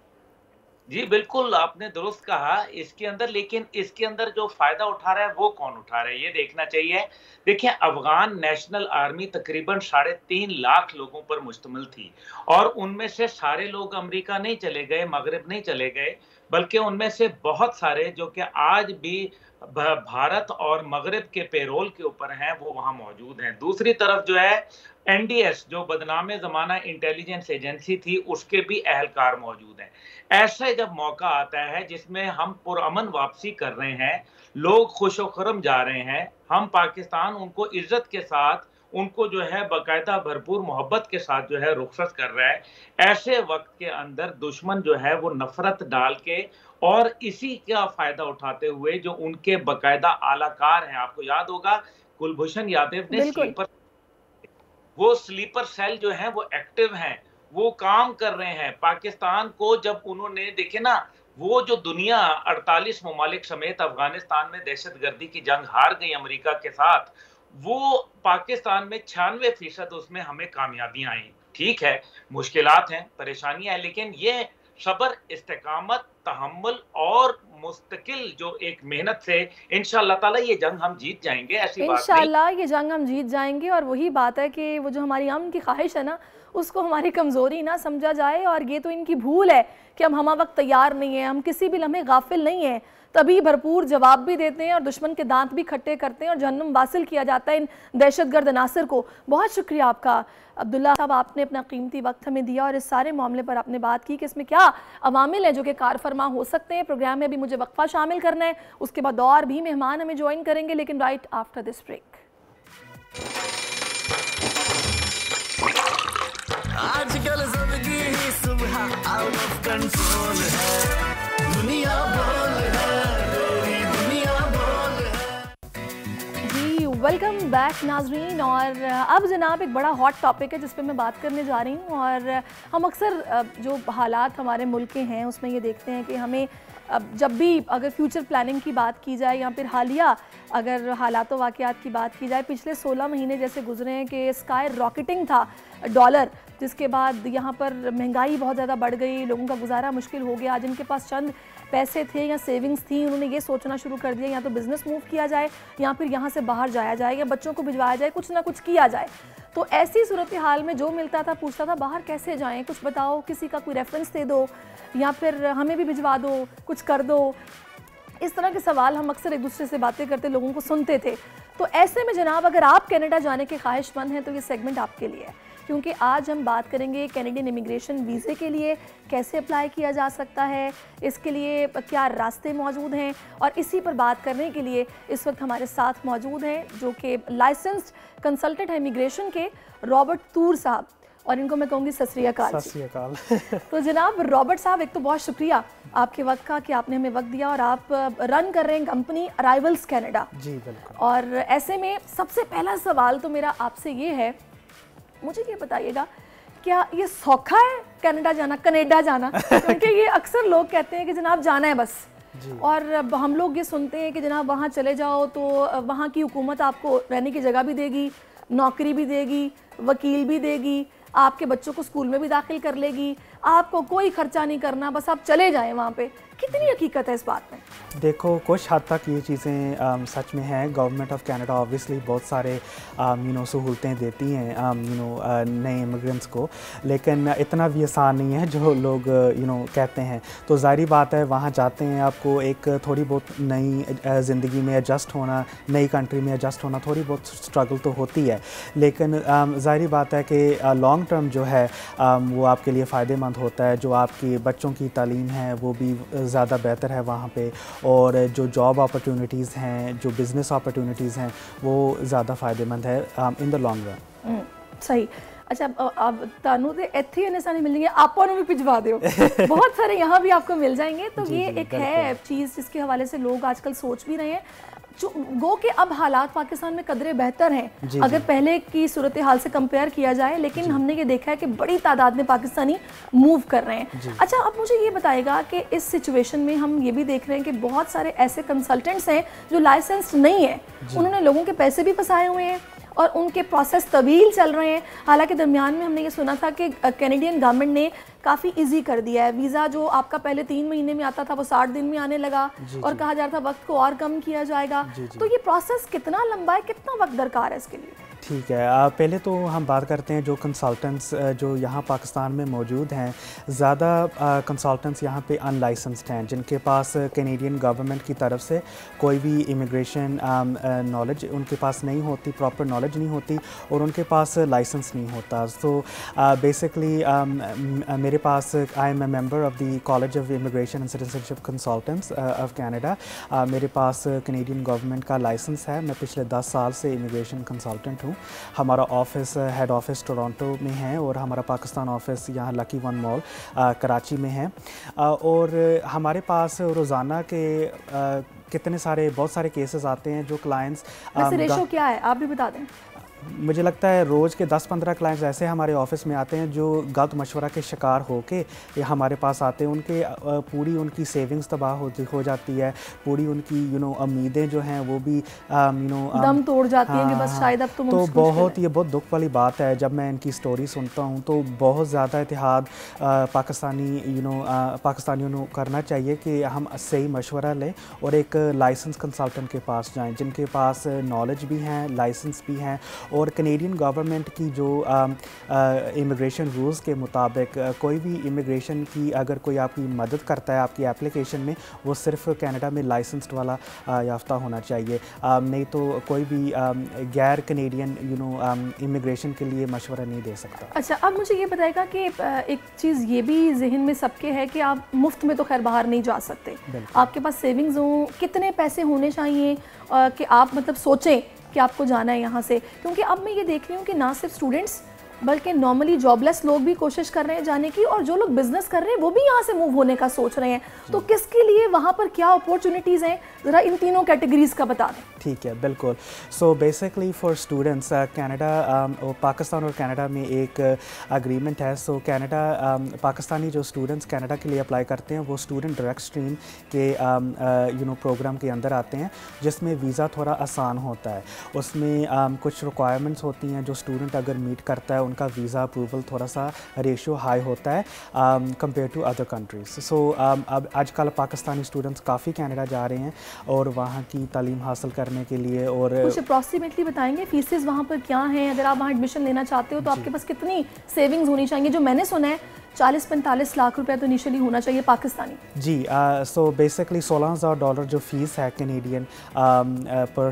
जी बिल्कुल, आपने दुरुस्त कहा इसके अंदर, लेकिन इसके अंदर जो फायदा उठा रहा है वो कौन उठा रहा है ये देखना चाहिए। देखिए, अफगान नेशनल आर्मी तकरीबन 3.5 लाख लोगों पर मुश्तमिल थी और उनमें से सारे लोग अमेरिका नहीं चले गए, मगरिब नहीं चले गए, बल्कि उनमें से बहुत सारे जो कि आज भी भारत और मगरिब के पेरोल के ऊपर हैं वो वहां मौजूद हैं। दूसरी तरफ जो है NDS जो बदनाम ज़माना इंटेलिजेंस एजेंसी थी, उसके भी अहलकार मौजूद हैं। ऐसा जब मौका आता है जिसमें हम पुरअमन वापसी कर रहे हैं, लोग खुश खुरम जा रहे हैं, हम पाकिस्तान उनको इज्जत के साथ, उनको जो है बाकायदा भरपूर मोहब्बत के साथ जो है रुखसत कर रहा है, ऐसे वक्त के अंदर दुश्मन जो है वो नफरत डाल के और इसी का फायदा उठाते हुए जो उनके बाकायदा आलाकार हैं, आपको याद होगा कुलभूषण यादव ने स्लीपर सेल जो है वो एक्टिव हैं, वो काम कर रहे हैं। पाकिस्तान को जब उन्होंने देखे ना, वो जो दुनिया 48 ममालिक समेत अफगानिस्तान में दहशतगर्दी की जंग हार गई अमेरिका के साथ, वो पाकिस्तान में 96% उसमें हमें कामयाबियां आई। ठीक है, मुश्किलात हैं, परेशानियां हैं, लेकिन ये सब्र, इस्तेकामत, तहम्मुल और मुस्तकिल जो एक मेहनत से इंशाअल्लाह ताला ये जंग हम जीत जाएंगे। ऐसी बात नहीं, इंशाअल्लाह ये जंग हम जीत जाएंगे। और वही बात है कि वो जो हमारी अमन की ख्वाहिश है ना, उसको हमारी कमज़ोरी ना समझा जाए। और ये तो इनकी भूल है कि हम हमा वक्त तैयार नहीं है, हम किसी भी लम्हे गाफिल नहीं है, तभी भरपूर जवाब भी देते हैं और दुश्मन के दांत भी खट्टे करते हैं और जहन्नुम वासिल किया जाता है इन दहशतगर्द अनासर को। बहुत शुक्रिया आपका अब्दुल्ला साहब, आपने अपना कीमती वक्त हमें दिया और इस सारे मामले पर आपने बात की कि इसमें क्या अवामिल है जो कि कार फरमा हो सकते हैं। प्रोग्राम में अभी मुझे वक्फा शामिल करना है, उसके बाद और भी मेहमान हमें ज्वाइन करेंगे, लेकिन राइट आफ्टर दिस ब्रेक। आजकल जिंदगी ही सुबह आउट ऑफ कंट्रोल है, दुनिया बोल है, तेरी दुनिया बोल है। जी वेलकम बैक नाजरीन। और अब जनाब एक बड़ा हॉट टॉपिक है जिस पे मैं बात करने जा रही हूँ। और हम अक्सर जो हालात हमारे मुल्क के हैं उसमें ये देखते हैं कि हमें जब भी अगर फ्यूचर प्लानिंग की बात की जाए या फिर हालिया अगर हालात व वाक़यात की बात की जाए, पिछले 16 महीने जैसे गुजरे हैं कि स्काई रॉकेटिंग था डॉलर, जिसके बाद यहाँ पर महंगाई बहुत ज़्यादा बढ़ गई, लोगों का गुजारा मुश्किल हो गया। जिनके पास चंद पैसे थे या सेविंग्स थी, उन्होंने ये सोचना शुरू कर दिया या तो बिज़नेस मूव किया जाए या फिर यहाँ से बाहर जाया जाए या बच्चों को भिजवाया जाए, कुछ ना कुछ किया जाए। तो ऐसी सूरत हाल में जो मिलता था पूछता था बाहर कैसे जाएं, कुछ बताओ, किसी का कोई रेफरेंस दे दो या फिर हमें भी भिजवा दो, कुछ कर दो। इस तरह के सवाल हम अक्सर एक दूसरे से बातें करते लोगों को सुनते थे। तो ऐसे में जनाब अगर आप कनाडा जाने के ख्वाहिशमंद हैं तो ये सेगमेंट आपके लिए है, क्योंकि आज हम बात करेंगे कैनेडियन इमिग्रेशन वीज़े के लिए कैसे अप्लाई किया जा सकता है, इसके लिए क्या रास्ते मौजूद हैं। और इसी पर बात करने के लिए इस वक्त हमारे साथ मौजूद हैं जो कि लाइसेंस्ड कंसल्टेंट है इमिग्रेशन के, रॉबर्ट तूर साहब, और इनको मैं कहूँगी सत श्री अकाल। सत श्री अकाल। तो जनाब रॉबर्ट साहब, एक तो बहुत शुक्रिया आपके वक्त का कि आपने हमें वक्त दिया और आप रन कर रहे हैं कंपनी अराइवल्स कनाडा। जी बिल्कुल। और ऐसे में सबसे पहला सवाल तो मेरा आपसे ये है, मुझे ये बताइएगा क्या ये सौखा है कनाडा जाना क्योंकि ये अक्सर लोग कहते हैं कि जनाब जाना है बस, और हम लोग ये सुनते हैं कि जनाब वहाँ चले जाओ तो वहाँ की हुकूमत आपको रहने की जगह भी देगी, नौकरी भी देगी, वकील भी देगी, आपके बच्चों को स्कूल में भी दाखिल कर लेगी, आपको कोई खर्चा नहीं करना, बस आप चले जाएं वहाँ पे। कितनी हकीकत है इस बात में? देखो, कुछ हद तक ये चीज़ें सच में हैं। गवर्नमेंट ऑफ कनाडा ऑब्वियसली बहुत सारे सहूलतें देती हैं नए इमिग्रेंट्स को, लेकिन इतना भी आसान नहीं है जो लोग कहते हैं। तो ज़ाहिर बात है, वहाँ जाते हैं, आपको एक थोड़ी बहुत नई ज़िंदगी में एडजस्ट होना, नई कंट्री में एडजस्ट होना, थोड़ी बहुत स्ट्रगल तो होती है, लेकिन ज़ाहिर बात है कि लॉन्ग टर्म जो है वो आपके लिए फ़ायदेमंद होता है। जो आपकी बच्चों की तालीम है वो भी ज़्यादा बेहतर है वहाँ पे, और जो जॉब अपॉर्चुनिटीज़ हैं, जो बिज़नेस अपॉर्चुनिटीज़ हैं, वो ज़्यादा फ़ायदेमंद है इन द लॉन्ग रन। सही। अच्छा, अब तानू दे इत्थे इन्ने सारे मिलेंगे, आपको भी भिजवा दो। बहुत सारे यहाँ भी आपको मिल जाएंगे। तो ये एक है चीज़ जिसके हवाले से लोग आजकल सोच भी रहे हैं। जो गो के अब हालात पाकिस्तान में कदरे बेहतर हैं अगर पहले की सूरत हाल से कंपेयर किया जाए, लेकिन हमने ये देखा है कि बड़ी तादाद में पाकिस्तानी मूव कर रहे हैं। अच्छा, अब मुझे ये बताएगा कि इस सिचुएशन में हम ये भी देख रहे हैं कि बहुत सारे ऐसे कंसल्टेंट्स हैं जो लाइसेंस्ड नहीं है, उन्होंने लोगों के पैसे भी फंसाए हुए हैं और उनके प्रोसेस तवील चल रहे हैं। हालांकि दरमियान में हमने ये सुना था कि कैनेडियन गवर्नमेंट ने काफ़ी इजी कर दिया है। वीज़ा जो आपका पहले 3 महीने में आता था वो 60 दिन में आने लगा, और कहा जा रहा था वक्त को और कम किया जाएगा। तो ये प्रोसेस कितना लंबा है, कितना वक्त दरकार है इसके लिए? ठीक है, पहले तो हम बात करते हैं जो कंसल्टेंट्स जो यहाँ पाकिस्तान में मौजूद हैं। ज़्यादा कंसल्टेंट्स यहाँ पे अनलाइसेंस्ड हैं, जिनके पास कैनेडियन गवर्नमेंट की तरफ से कोई भी इमिग्रेशन नॉलेज उनके पास नहीं होती, प्रॉपर नॉलेज नहीं होती, और उनके पास लाइसेंस नहीं होता। तो बेसिकली मेरे पास, I am a member of the College of Immigration and Citizenship Consultants of Canada. मेरे पास कैनेडियन गवर्नमेंट का लाइसेंस है। मैं पिछले 10 साल से इमिग्रेशन कंसल्टेंट हूँ। हमारा ऑफिस, हेड ऑफिस टोरंटो में है, और हमारा पाकिस्तान ऑफिस यहाँ लकी वन मॉल कराची में है। और हमारे पास रोज़ाना के बहुत सारे केसेस आते हैं जो क्लाइंट्स। वैसे रेशो क्या है, आप भी बता दें। मुझे लगता है रोज़ के 10-15 क्लाइंट्स ऐसे हमारे ऑफिस में आते हैं जो गलत मशवरा के शिकार होके हमारे पास आते हैं। उनके पूरी उनकी सेविंग्स तबाह हो जाती है, पूरी उनकी उम्मीदें जो हैं वो भी दम तोड़ जाती हैं कि बस शायद अब तो ये बहुत दुख वाली बात है। जब मैं इनकी स्टोरी सुनता हूँ तो बहुत ज़्यादा इत्तेहाद पाकिस्तानियों को करना चाहिए कि हम सही मशवरा लें और एक लाइसेंस कंसल्टेंट के पास जाएँ, जिनके पास नॉलेज भी हैं, लाइसेंस भी हैं। और कैनेडियन गवर्नमेंट की जो इमिग्रेशन रूल्स के मुताबिक कोई भी इमिग्रेशन की अगर कोई आपकी मदद करता है आपकी एप्लीकेशन में, वो सिर्फ कनाडा में लाइसेंस्ड वाला याफ्ता होना चाहिए, नहीं तो कोई भी गैर कैनेडियन इमिग्रेशन के लिए मशवरा नहीं दे सकता। अच्छा, अब मुझे ये बताएगा कि एक चीज़ ये भी जहन में सबके है कि आप मुफ्त में तो खैर बाहर नहीं जा सकते, आपके पास सेविंग्स हों, कितने पैसे होने चाहिए कि आप मतलब सोचें कि आपको जाना है यहाँ से? क्योंकि अब मैं ये देख रही हूँ कि ना सिर्फ स्टूडेंट्स बल्कि नॉर्मली जॉबलेस लोग भी कोशिश कर रहे हैं जाने की, और जो लोग बिजनेस कर रहे हैं वो भी यहाँ से मूव होने का सोच रहे हैं। तो किसके लिए वहाँ पर क्या अपॉर्चुनिटीज़ हैं, ज़रा इन तीनों कैटेगरीज का बता दें। ठीक है, बिल्कुल। So basically for students, Canada और पाकिस्तान और कनाडा में एक अग्रीमेंट है। सो कनाडा पाकिस्तानी जो स्टूडेंट्स कनाडा के लिए अप्लाई करते हैं वो स्टूडेंट डायरेक्ट स्ट्रीम के प्रोग्राम के अंदर आते हैं, जिसमें वीज़ा थोड़ा आसान होता है। उसमें कुछ रिक्वायरमेंट्स होती हैं जो स्टूडेंट अगर मीट करता है उनका वीज़ा अप्रूवल थोड़ा सा रेशियो हाई होता है कंपेयर टू अदर कंट्रीज़। सो अब आजकल पाकिस्तानी स्टूडेंट्स काफ़ी कनाडा जा रहे हैं और वहाँ की तालीम हासिल करने के लिए। और कुछ अप्रॉक्सीमेटली बताएंगे फीसेस वहाँ पर क्या हैं? अगर आप वहाँ एडमिशन लेना चाहते हो तो आपके पास कितनी सेविंग्स होनी चाहिए? जो मैंने सुना है 40-45 लाख रुपए तो इनिशियली होना चाहिए पाकिस्तानी। जी, सो बेसिकली $16,000 जो फ़ीस है कैनेडियन पर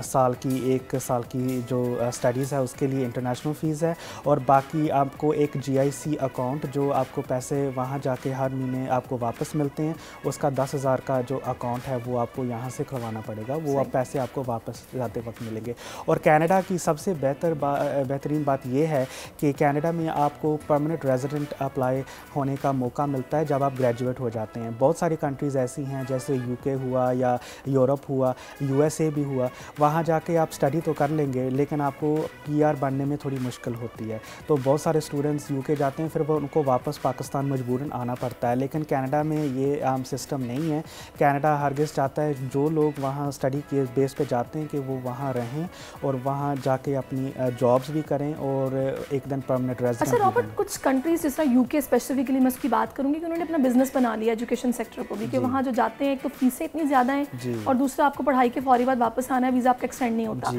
साल की, 1 साल की जो स्टडीज़ है उसके लिए इंटरनेशनल फ़ीस है। और बाकी आपको एक GIC अकाउंट जो आपको पैसे वहाँ जाके हर महीने आपको वापस मिलते हैं, उसका 10,000 का जो अकाउंट है वो आपको यहाँ से खुलवाना पड़ेगा, वो आप पैसे आपको वापस जाते वक्त मिलेंगे। और कनाडा की सबसे बेहतरीन बात यह है कि कनाडा में आपको परमानेंट रेजिडेंट अप्लाई होने का मौका मिलता है जब आप ग्रेजुएट हो जाते हैं। बहुत सारी कंट्रीज़ ऐसी हैं जैसे UK हुआ या यूरोप हुआ, USA भी हुआ, वहाँ जाके आप स्टडी तो कर लेंगे लेकिन आपको PR बनने में थोड़ी मुश्किल होती है। तो बहुत सारे स्टूडेंट्स UK जाते हैं, फिर वो उनको वापस पाकिस्तान मजबूरन आना पड़ता है। लेकिन कनाडा में ये आम सिस्टम नहीं है। कनाडा हरगिज़ चाहता है जो लोग वहाँ स्टडी के बेस पे जाते हैं कि वो वहाँ रहें और वहाँ जाके अपनी जॉब्स भी करें और एक दिन परमानेंट रेजिडेंट। अच्छा रॉबर्ट, कुछ कंट्रीज़ जैसा यूके स्पेसिफिकली मैं उसकी बात करूंगी कि उन्होंने अपना बिजनेस बना लिया एजुकेशन सेक्टर को भी, कि वहाँ जो जाते हैं एक तो फीसें इतनी ज़्यादा हैं और दूसरा आपको पढ़ाई के फौरी बाद वापस आना है, वीज़ा आपका एक्सटेंड नहीं होता।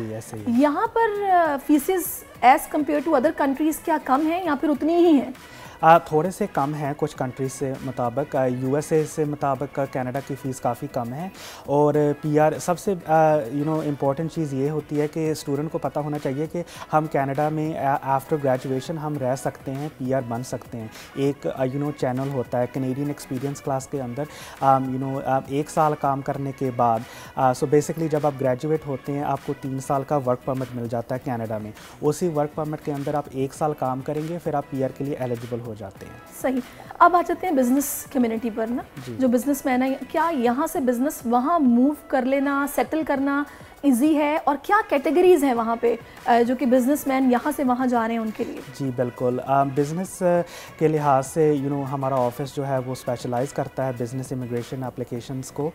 यहाँ पर fees as compare to other countries क्या कम है या फिर उतनी ही हैं? थोड़े से कम हैं कुछ कंट्रीज से मुताबिक। यूएसए से मुताबिक कनाडा की फ़ीस काफ़ी कम है। और पीआर सबसे इम्पॉर्टेंट चीज़ ये होती है कि स्टूडेंट को पता होना चाहिए कि हम कनाडा में आफ्टर ग्रेजुएशन हम रह सकते हैं, पीआर बन सकते हैं। एक चैनल होता है कैनेडियन एक्सपीरियंस क्लास के अंदर, 1 साल काम करने के बाद सो बेसिकली जब आप ग्रेजुएट होते हैं आपको 3 साल का वर्क परमिट मिल जाता है कनाडा में। उसी वर्क परमिट के अंदर आप 1 साल काम करेंगे, फिर आप पीआर के लिए एलिजिबल हो जाते हैं। सही। अब आ जाते हैं बिजनेस कम्युनिटी पर ना, जो बिजनेसमैन है, क्या यहाँ से बिजनेस वहाँ मूव कर लेना, सेटल करना इजी है, और क्या कैटेगरीज हैं वहाँ पे जो कि बिजनेसमैन यहाँ से वहाँ जा रहे हैं उनके लिए? जी बिल्कुल, बिज़नेस के लिहाज से हमारा ऑफिस जो है वो स्पेशलाइज करता है बिज़नेस इमिग्रेशन एप्लीकेशंस को।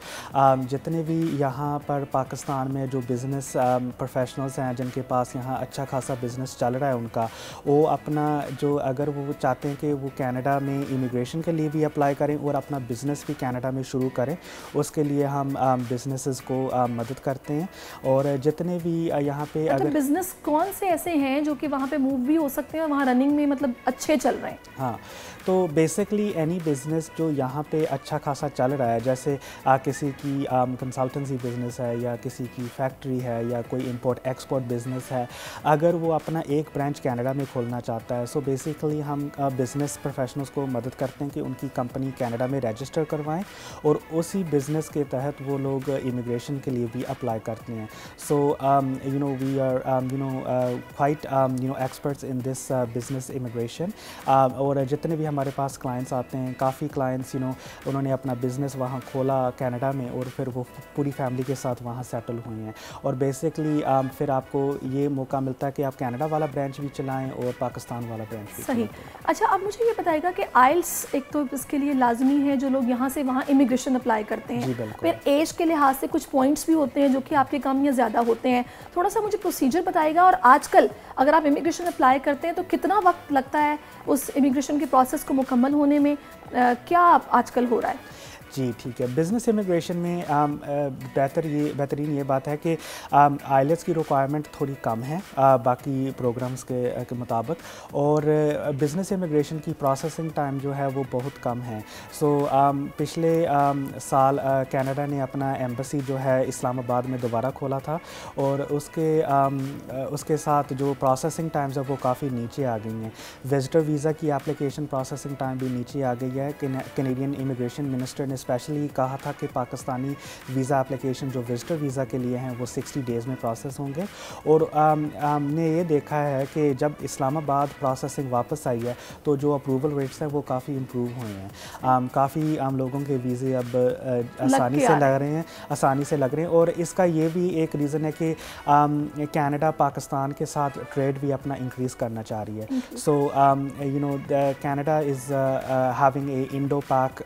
जितने भी यहाँ पर पाकिस्तान में जो बिज़नेस प्रोफेशनल्स हैं जिनके पास यहाँ अच्छा खासा बिज़नेस चल रहा है उनका, वो अपना जो अगर वो चाहते हैं कि वो कनाडा में इमिग्रेशन के लिए भी अप्लाई करें और अपना बिज़नेस भी कनाडा में शुरू करें, उसके लिए हम बिज़नेसेस को मदद करते हैं। और जितने भी यहाँ पे अगर बिजनेस कौन से ऐसे हैं जो कि वहाँ पे मूव भी हो सकते हैं और वहाँ रनिंग में मतलब अच्छे चल रहे हैं? हाँ, तो बेसिकली एनी बिज़नेस जो यहाँ पे अच्छा खासा चल रहा है, जैसे किसी की कंसल्टेंसी बिज़नेस है या किसी की फैक्ट्री है या कोई इंपोर्ट एक्सपोर्ट बिज़नेस है, अगर वो अपना एक ब्रांच कनाडा में खोलना चाहता है, सो बेसिकली हम बिज़नेस प्रोफेशनल्स को मदद करते हैं कि उनकी कंपनी कनाडा में रजिस्टर करवाएं और उसी बिज़नेस के तहत वो लोग इमिग्रेशन के लिए भी अप्लाई करते हैं। So we are quite experts in this business immigration. और जितने भी हमारे पास क्लाइंट्स आते हैं, काफ़ी क्लाइंट्स उन्होंने अपना बिज़नेस वहाँ खोला कनाडा में और फिर वो पूरी फैमिली के साथ वहाँ सेटल हुए हैं। और बेसिकली फिर आपको ये मौका मिलता है कि आप कनाडा वाला ब्रांच भी चलाएं और पाकिस्तान वाला ब्रांच भी। सही। अच्छा, अब मुझे ये बताएगा कि आइल्स एक तो इसके लिए लाजमी है जो लोग यहाँ से वहाँ इमिग्रेशन अप्लाई करते हैं, फिर एज के लिहाज से कुछ पॉइंट्स भी होते हैं जो कि आपके कम या ज़्यादा होते हैं। थोड़ा सा मुझे प्रोसीजर बताइएगा, और आजकल अगर आप इमिग्रेशन अप्लाई करते हैं तो कितना वक्त लगता है उस इमिग्रेशन के प्रोसेस को मुकम्मल होने में, क्या आजकल हो रहा है? जी ठीक है, बिज़नेस इमिग्रेशन में बेहतरीन ये बात है कि आइलेट्स की रिक्वायरमेंट थोड़ी कम है बाकी प्रोग्राम्स के मुताबिक, और बिज़नेस इमिग्रेशन की प्रोसेसिंग टाइम जो है वो बहुत कम है। सो पिछले साल कनाडा ने अपना एम्बेसी जो है इस्लामाबाद में दोबारा खोला था, और उसके साथ जो प्रोसेसिंग टाइम्स है वो काफ़ी नीचे आ गई हैं। विजिटर वीज़ा की एप्लीकेशन प्रोसेसिंग टाइम भी नीचे आ गई है। कैनेडियन इमिग्रेशन मिनिस्टर ने स्पेशली कहा था कि पाकिस्तानी वीज़ा एप्लीकेशन जो विजिटर वीज़ा के लिए हैं वो 60 डेज़ में प्रोसेस होंगे। और हमने ये देखा है कि जब इस्लामाबाद प्रोसेसिंग वापस आई है तो जो अप्रूवल रेट्स हैं वो काफ़ी इम्प्रूव हुए हैं। काफ़ी आम लोगों के वीज़े अब आसानी से लग रहे हैं। और इसका ये भी एक रीज़न है कि कनाडा पाकिस्तान के साथ ट्रेड भी अपना इंक्रीज़ करना चाह रही है। सो Canada is having a Indo पाक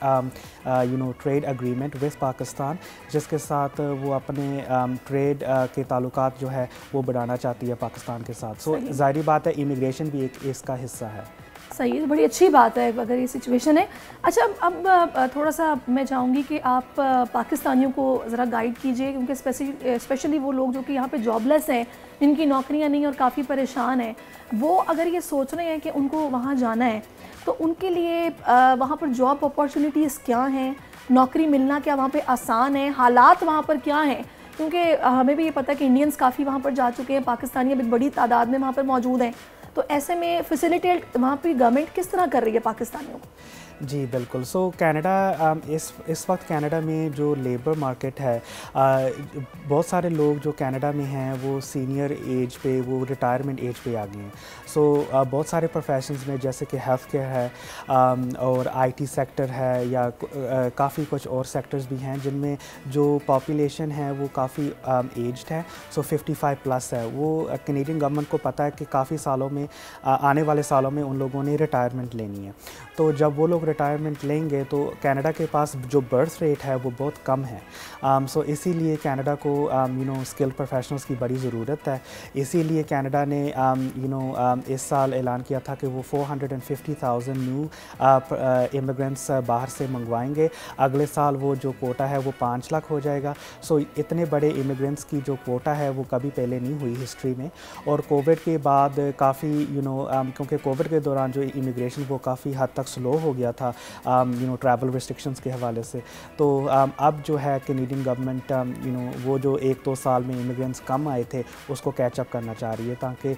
ट्रेड एग्रीमेंट विद पाकिस्तान, जिसके साथ वो अपने ट्रेड के ताल्लुकात जो है वो बढ़ाना चाहती है पाकिस्तान के साथ। सो ज़ाहिर बात है इमिग्रेशन भी एक इसका हिस्सा है। सही है, बड़ी अच्छी बात है अगर ये सिचुएशन है। अच्छा, अब थोड़ा सा मैं चाहूँगी कि आप पाकिस्तानियों को ज़रा गाइड कीजिए, क्योंकि स्पेशली वो लोग जो कि यहाँ पे जॉबलेस हैं, जिनकी नौकरियाँ नहीं और काफ़ी परेशान हैं, वो अगर ये सोच रहे हैं कि उनको वहाँ जाना है तो उनके लिए वहाँ पर जॉब अपॉर्चुनिटीज़ क्या हैं, नौकरी मिलना क्या वहाँ पे आसान है, हालात वहाँ पर क्या हैं? क्योंकि हमें भी ये पता है कि इंडियंस काफ़ी वहाँ पर जा चुके हैं, पाकिस्तानी अभी बड़ी तादाद में वहाँ पर मौजूद हैं, तो ऐसे में फैसिलिटेट वहाँ पे गवर्नमेंट किस तरह कर रही है पाकिस्तानियों को? जी बिल्कुल। सो कनाडा इस वक्त कनाडा में जो लेबर मार्केट है, बहुत सारे लोग जो कनाडा में हैं वो सीनियर एज पे, वो रिटायरमेंट एज पे आ गए हैं। सो बहुत सारे प्रोफेशंस में जैसे कि हेल्थ केयर है और आईटी सेक्टर है, या काफ़ी कुछ और सेक्टर्स भी हैं जिनमें जो पॉपुलेशन है वो काफ़ी एज्ड है। सो 55 प्लस है। वो कैनेडियन गवर्नमेंट को पता है कि काफ़ी सालों में आने वाले सालों में उन लोगों ने रिटायरमेंट लेनी है। तो जब वो लोग लोग रिटायरमेंट लेंगे तो कनाडा के पास जो बर्थ रेट है वो बहुत कम है। सो इसीलिए कनाडा को स्किल्ड प्रोफेशनल्स की बड़ी ज़रूरत है। इसीलिए कनाडा ने इस साल ऐलान किया था कि वो 450,000 न्यू इमिग्रेंट्स बाहर से मंगवाएंगे। अगले साल वो जो कोटा है वो 5 लाख हो जाएगा। सो इतने बड़े इमिग्रेंट्स की जो कोटा है वो कभी पहले नहीं हुई हिस्ट्री में। और कोविड के बाद काफ़ी क्योंकि कोविड के दौरान जो इमिग्रेशन वो काफ़ी हद तक स्लो हो गया था ट्रैवल रिस्ट्रिक्शंस के हवाले से। तो अब जो है कैनेडियन गवर्नमेंट वो जो 1-2 साल में इमिग्रेंट्स कम आए थे उसको कैचअप करना चाह रही है, ताकि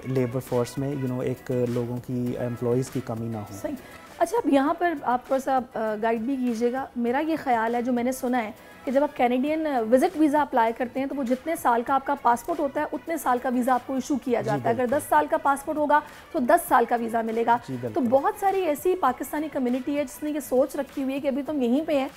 लेबर फोर्स में एक लोगों की एम्प्लॉइज़ की कमी ना हो। सही। अच्छा, अब यहाँ पर आप थोड़ा सा गाइड भी कीजिएगा। मेरा ये ख्याल है, जो मैंने सुना है, कि जब आप कैनेडियन विजिट वीज़ा अप्लाई करते हैं तो वो जितने साल का आपका पासपोर्ट होता है उतने साल का वीज़ा आपको इशू किया जाता है। अगर 10 साल का पासपोर्ट होगा तो 10 साल का वीज़ा मिलेगा। तो बहुत सारी ऐसी पाकिस्तानी कम्युनिटी है जिसने ये सोच रखी हुई है कि अभी तुम यहीं पे हैं,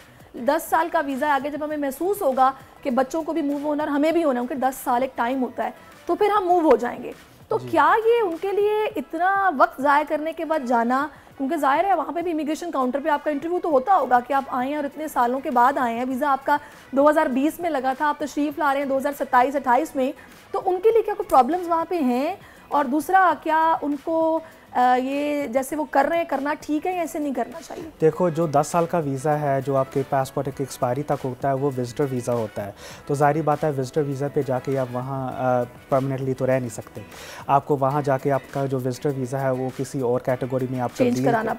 10 साल का वीज़ा, आगे जब हमें महसूस होगा कि बच्चों को भी मूव होना और हमें भी होना है, क्योंकि 10 साल एक टाइम होता है, तो फिर हम मूव हो जाएंगे। तो क्या ये उनके लिए इतना वक्त ज़ाया करने के बाद जाना, क्योंकि ज़ाहिर है वहाँ पे भी इमिग्रेशन काउंटर पे आपका इंटरव्यू तो होता होगा कि आप आए हैं और इतने सालों के बाद आए हैं, वीज़ा आपका 2020 में लगा था, आप तशरीफ़ ला रहे हैं 2027-28 में, तो उनके लिए क्या कोई प्रॉब्लम्स वहाँ पे हैं? और दूसरा, क्या उनको ये जैसे वो कर रहे हैं करना ठीक है या ऐसे नहीं करना चाहिए? देखो, जो 10 साल का वीज़ा है जो आपके पासपोर्ट की एक्सपायरी तक होता है वो विजिटर वीज़ा होता है। तो ज़ाहिर बात है विजिटर वीज़ा पे जाके आप वहाँ परमानेंटली तो रह नहीं सकते। आपको वहाँ जाके आपका जो विजिटर वीज़ा है वो किसी और कैटेगरी में आप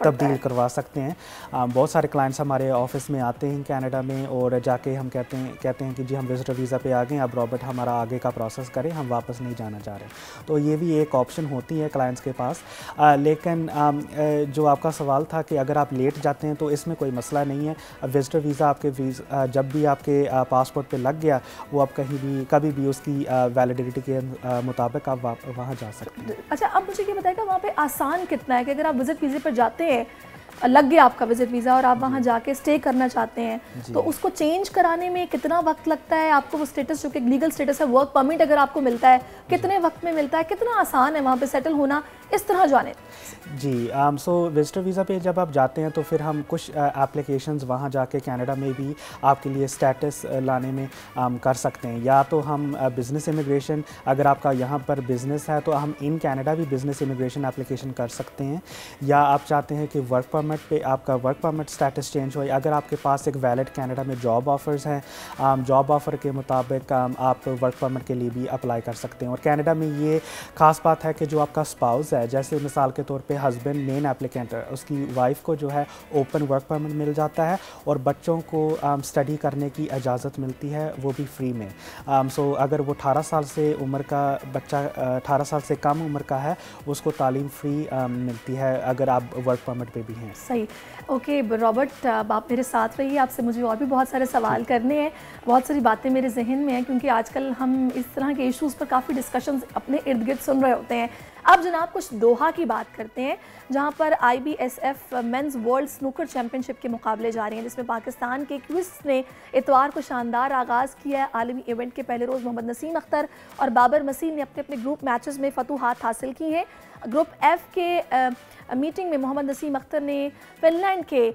तब्दील करवा सकते हैं। बहुत सारे क्लाइंट्स हमारे ऑफिस में आते हैं कनाडा में और जाके हम कहते हैं कि जी हम विजिटर वीज़ा पे आ गए, अब रॉबर्ट हमारा आगे का प्रोसेस करें, हम वापस नहीं जाना चाह रहे। तो ये भी एक ऑप्शन होती है क्लाइंट्स के पास। लेकिन जो आपका सवाल था कि अगर आप लेट जाते हैं तो इसमें कोई मसला नहीं है। विजिटर वीज़ा आपके जब भी आपके पासपोर्ट पे लग गया वो आप कभी भी उसकी वैलिडिटी के मुताबिक आप वहाँ जा सकते हैं। अच्छा, अब मुझे ये बताइएगा वहाँ पे आसान कितना है कि अगर आप विजिट वीज़े पर जाते हैं, लग गया आपका विजिट वीज़ा और आप वहाँ जाके स्टे करना चाहते हैं, तो उसको चेंज कराने में कितना वक्त लगता है? आपको वो स्टेटस जो कि लीगल स्टेटस है, वर्क परमिट अगर आपको मिलता है, कितने वक्त में मिलता है? कितना आसान है वहाँ पे सेटल होना इस तरह जाने? जी, सो विजिटर वीज़ा पे जब आप जाते हैं तो फिर हम कुछ एप्लीकेशंस वहाँ जाके कनाडा में भी आपके लिए स्टेटस लाने में कर सकते हैं। या तो हम बिज़नेस इमिग्रेशन, अगर आपका यहाँ पर बिज़नेस है तो हम इन कनाडा भी बिज़नेस इमिग्रेशन एप्लीकेशन कर सकते हैं। या आप चाहते हैं कि वर्क परमिट पे आपका वर्क परमिट स्टेटस चेंज हो, अगर आपके पास एक वैलिड कनाडा में जॉब ऑफ़र्स हैं, जॉब ऑफ़र के मुताबिक आप वर्क परमिट के लिए भी अप्लाई कर सकते हैं। और कनाडा में ये ख़ास बात है कि जो आपका स्पाउस है, जैसे मिसाल के तौर पे हस्बैंड मेन एप्लीकेंट है, उसकी वाइफ को जो है ओपन वर्क परमिट मिल जाता है और बच्चों को स्टडी करने की इजाज़त मिलती है, वो भी फ्री में। सो अगर वो 18 साल से उम्र का बच्चा 18 साल से कम उम्र का है, उसको तालीम फ्री मिलती है अगर आप वर्क परमिट पे भी हैं। सही। ओके रॉबर्ट, आप मेरे साथ रहिए, आपसे मुझे और भी बहुत सारे सवाल करने हैं, बहुत सारी बातें मेरे जहन में हैं, क्योंकि आजकल हम इस तरह के इश्यूज़ पर काफ़ी डिस्कशंस अपने इर्द गिर्द सुन रहे होते हैं। अब जनाब कुछ दोहा की बात करते हैं, जहां पर IBSF mains world snooker championship के मुकाबले जारी हैं, जिसमें पाकिस्तान के क्विज ने इतवार को शानदार आगाज़ किया है। आलमी इवेंट के पहले रोज़ मोहम्मद नसीम अख्तर और बाबर मसीह ने अपने अपने ग्रुप मैचेस में फतूहात हासिल की हैं। ग्रुप F के मीटिंग में मोहम्मद नसीम अख्तर ने फिनलैंड के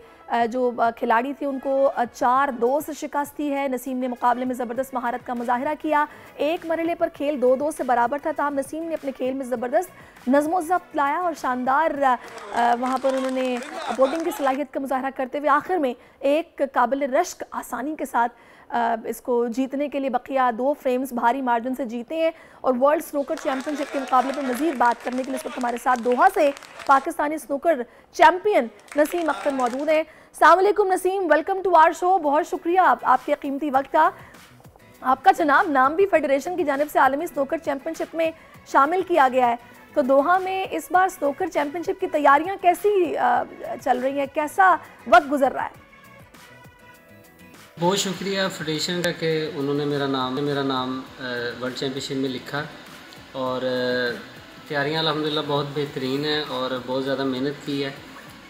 जो खिलाड़ी थे उनको 4-2 से शिकस्त दी है। नसीम ने मुकाबले में ज़बरदस्त महारत का मुजाहिरा किया। एक मरहले पर खेल 2-2 से बराबर था, ताहम नसीम ने अपने खेल में ज़बरदस्त नज़्म ज़ब्त लाया और शानदार वहाँ पर उन्होंने बोटिंग की सलाहियत का मुजाहिरा करते हुए आखिर में एक काबिल रश्क आसानी के साथ इसको जीतने के लिए बकिया 2 फ्रेम्स भारी मार्जिन से जीते हैं। और वर्ल्ड स्नूकर चैंपियनशिप के मुकाबले पर मजीद बात करने के लिए इस वक्त हमारे साथ दोहा से पाकिस्तानी स्नूकर चैंपियन नसीम अख्तर मौजूद हैं। अस्सलाम वालेकुम Naseem, welcome to our show. बहुत शुक्रिया आपके कीमती वक्त का। आपका जनाब नाम भी फेडरेशन की जानिब से आलमी स्नूकर चैंपियनशिप में शामिल किया गया है, तो दोहा में इस बार स्नूकर चैंपियनशिप की तैयारियां कैसी चल रही हैं, कैसा वक्त गुजर रहा है? बहुत शुक्रिया फेडरेशन का कि उन्होंने मेरा नाम वर्ल्ड चैम्पियनशिप में लिखा और तैयारियां अल्हम्दुलिल्लाह बहुत बेहतरीन है और बहुत ज़्यादा मेहनत की है,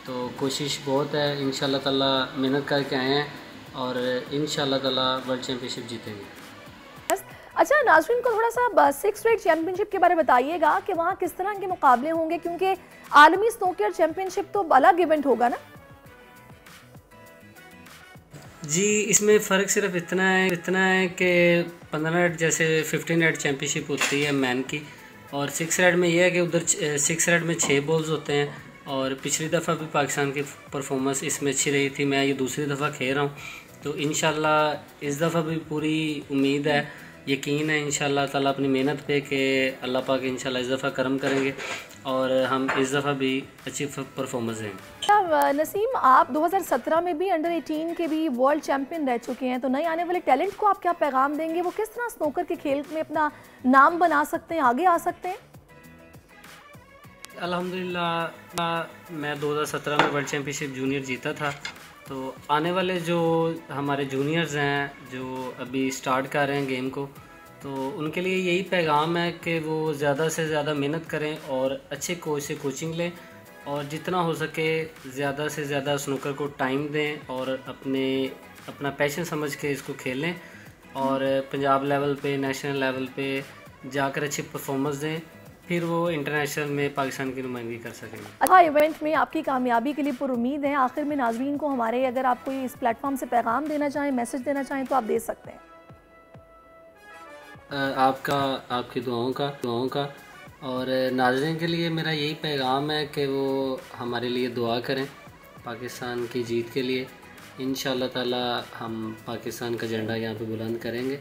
तो कोशिश बहुत है। इंशाल्लाह ताला मेहनत करके आए हैं और इंशाल्लाह ताला वर्ल्ड चैम्पियनशिप जीतेंगे। अच्छा नाज़रीन को थोड़ा सा 6 रेड चैंपियनशिप के बारे में बताइएगा कि वहाँ किस तरह के मुकाबले होंगे, क्योंकि आलमी स्नूकर चैंपियनशिप तो अलग इवेंट होगा ना। जी, इसमें फ़र्क सिर्फ इतना है कि 15 रेड जैसे 15 रेड चैम्पियनशिप होती है मैन की, और 6 रेड में यह है कि उधर 6 रेड में 6 बॉल्स होते हैं। और पिछली दफ़ा भी पाकिस्तान की परफॉर्मेंस इसमें अच्छी रही थी, मैं ये दूसरी दफ़ा खेल रहा हूँ, तो इंशाल्लाह इस दफ़ा भी पूरी उम्मीद है, यकीन है इंशाल्लाह ताला अपनी मेहनत पे कि अल्लाह पाक इंशाल्लाह इस दफ़ा करम करेंगे और हम इस दफ़ा भी अच्छी परफॉर्मेंस देंगे। नसीम, आप 2017 में भी अंडर 18 के भी वर्ल्ड चैंपियन रह चुके हैं, तो नए आने वाले टैलेंट को आप क्या पैगाम देंगे? वो किस तरह स्नूकर के खेल में अपना नाम बना सकते हैं, आगे आ सकते हैं? अल्हम्दुलिल्लाह मैं 2017 में वर्ल्ड चैम्पियनशिप जूनियर जीता था, तो आने वाले जो हमारे जूनियर्स हैं जो अभी स्टार्ट कर रहे हैं गेम को, तो उनके लिए यही पैगाम है कि वो ज़्यादा से ज़्यादा मेहनत करें और अच्छे कोच से कोचिंग लें और जितना हो सके ज़्यादा से ज़्यादा स्नूकर को टाइम दें और अपना पैशन समझ के इसको खेलें और पंजाब लेवल पे, नेशनल लेवल पे जाकर अच्छी परफॉर्मेंस दें, फिर वो इंटरनेशनल में पाकिस्तान की नुमाइंदगी कर सकेंगे। अच्छा, इवेंट में आपकी कामयाबी के लिए पुरुमीद है। आखिर में नाज़रीन को हमारे, अगर आप कोई इस प्लेटफॉर्म से पैगाम देना चाहें, मैसेज देना चाहें, तो आप दे सकते हैं। आपकी दुआओं का और नाज़रीन के लिए मेरा यही पैगाम है कि वो हमारे लिए दुआ करें पाकिस्तान की जीत के लिए। इंशाअल्लाह ताला हम पाकिस्तान का झंडा यहाँ पे बुलंद करेंगे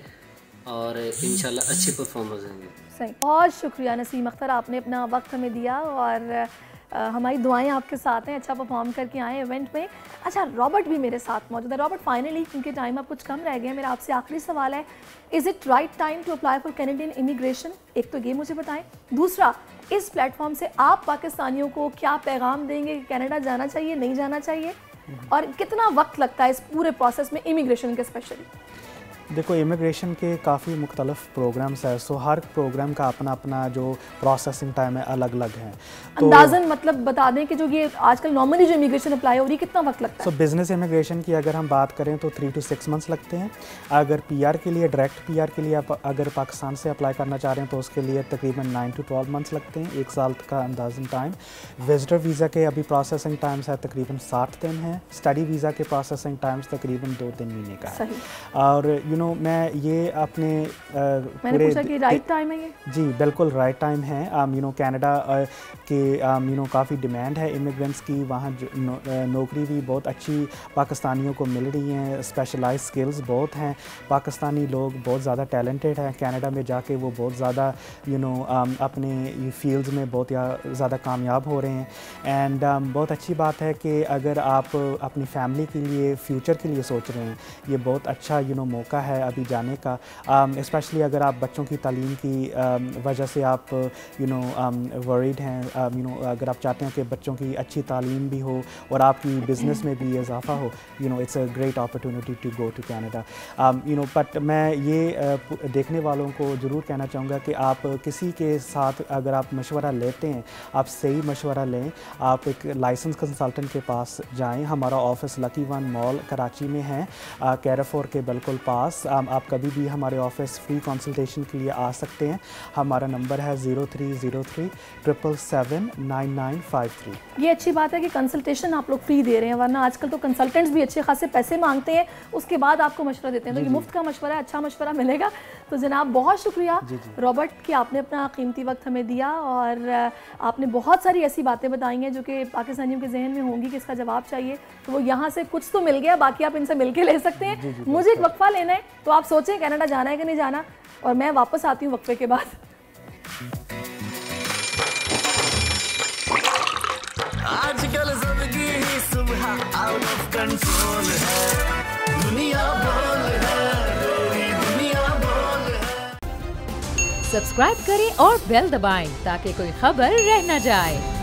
और इंशाअल्लाह अच्छी परफॉर्मेंस देंगे। सही, बहुत शुक्रिया नसीम अख्तर, आपने अपना वक्त हमें दिया और हमारी दुआएं आपके साथ हैं, अच्छा परफॉर्म करके आए इवेंट में। अच्छा, रॉबर्ट भी मेरे साथ मौजूद है। रॉबर्ट, फाइनली क्योंकि टाइम अब कुछ कम रह गया, मेरा आपसे आखिरी सवाल है, is it right time to apply for Canadian immigration? एक तो ये मुझे बताएं, दूसरा इस प्लेटफॉर्म से आप पाकिस्तानियों को क्या पैगाम देंगे कि कनाडा जाना चाहिए, नहीं जाना चाहिए, और कितना वक्त लगता है इस पूरे प्रोसेस में इमिग्रेशन के? स्पेशली देखो, इमिग्रेशन के काफ़ी मुख्तलिफ प्रोग्राम्स है, सो हर प्रोग्राम का अपना अपना जो प्रोसेसिंग टाइम है अलग अलग है। तो अंदाज़न मतलब बता दें कि जो ये आजकल नॉर्मली जो इमिग्रेशन अप्लाई हो रही है, कितना वक्त लगता है? सो बिज़नेस इमिग्रेशन की अगर हम बात करें तो 3 to 6 मंथ्स लगते हैं। अगर पीआर के लिए, डायरेक्ट पीआर के लिए आप अगर पाकिस्तान से अप्लाई करना चाह रहे हैं तो उसके लिए तकरीबन 9 to 12 मंथ्स लगते हैं, 1 साल का अंदाज़न टाइम। विजिटर वीज़ा के अभी प्रोसेसिंग टाइम्स है तकरीबन 60 दिन है। स्टडी वीज़ा के प्रोसेसिंग टाइम्स तकरीबन 2-3 महीने का है। और मैं ये अपने मैंने पूछा कि राइट टाइम है ये? जी बिल्कुल राइट टाइम है। कनाडा के काफ़ी डिमांड है इमिग्रेंट्स की, वहाँ नौकरी भी बहुत अच्छी पाकिस्तानियों को मिल रही हैं, स्पेशलाइज स्किल्स बहुत हैं, पाकिस्तानी लोग बहुत ज़्यादा टैलेंटेड हैं, कनाडा में जाके वो बहुत ज़्यादा अपने फील्ड्स में बहुत ज़्यादा कामयाब हो रहे हैं। एंड बहुत अच्छी बात है कि अगर आप अपनी फैमिली के लिए, फ्यूचर के लिए सोच रहे हैं, ये बहुत अच्छा मौका है अभी जाने का, स्पेशली अगर आप बच्चों की तालीम की वजह से आप वरीड हैं, अगर आप चाहते हैं कि बच्चों की अच्छी तालीम भी हो और आपकी बिज़नेस में भी इजाफा हो, it's a great opportunity to go to Canada. But मैं ये देखने वालों को ज़रूर कहना चाहूँगा कि आप किसी के साथ अगर आप मशवरा लेते हैं, आप सही मशवरा लें, आप एक लाइसेंस कंसल्टेंट के पास जाएं। हमारा office lucky one mall Karachi में है, कैराफोर के बिल्कुल पास। आप कभी भी हमारे ऑफिस फ्री कंसल्टेशन के लिए आ सकते हैं। हमारा नंबर है 0303 777 9953। ये अच्छी बात है कि कंसल्टेशन आप लोग फ्री दे रहे हैं, वरना आजकल तो कंसल्टेंट्स भी अच्छे खासे पैसे मांगते हैं, उसके बाद आपको मशवरा देते हैं। तो ये मुफ्त का मशवरा है, अच्छा मशवरा मिलेगा। तो जनाब बहुत शुक्रिया रॉबर्ट कि आपने अपना कीमती वक्त हमें दिया और आपने बहुत सारी ऐसी बातें बताई हैं जो कि पाकिस्तानियों के जहन में होंगी कि इसका जवाब चाहिए, तो वो यहाँ से कुछ तो मिल गया, बाकी आप इनसे मिल के ले सकते हैं। मुझे एक वक्फा लेना है, तो आप सोचें कनाडा जाना है कि नहीं जाना, और मैं वापस आती हूँ वक्फे के बाद। आजकल जिंदगी ही सुबह आउट ऑफ कंट्रोल है, दुनिया बोल है, दुनिया बोल है। सब्सक्राइब करें और बेल दबाएं ताकि कोई खबर रह न जाए।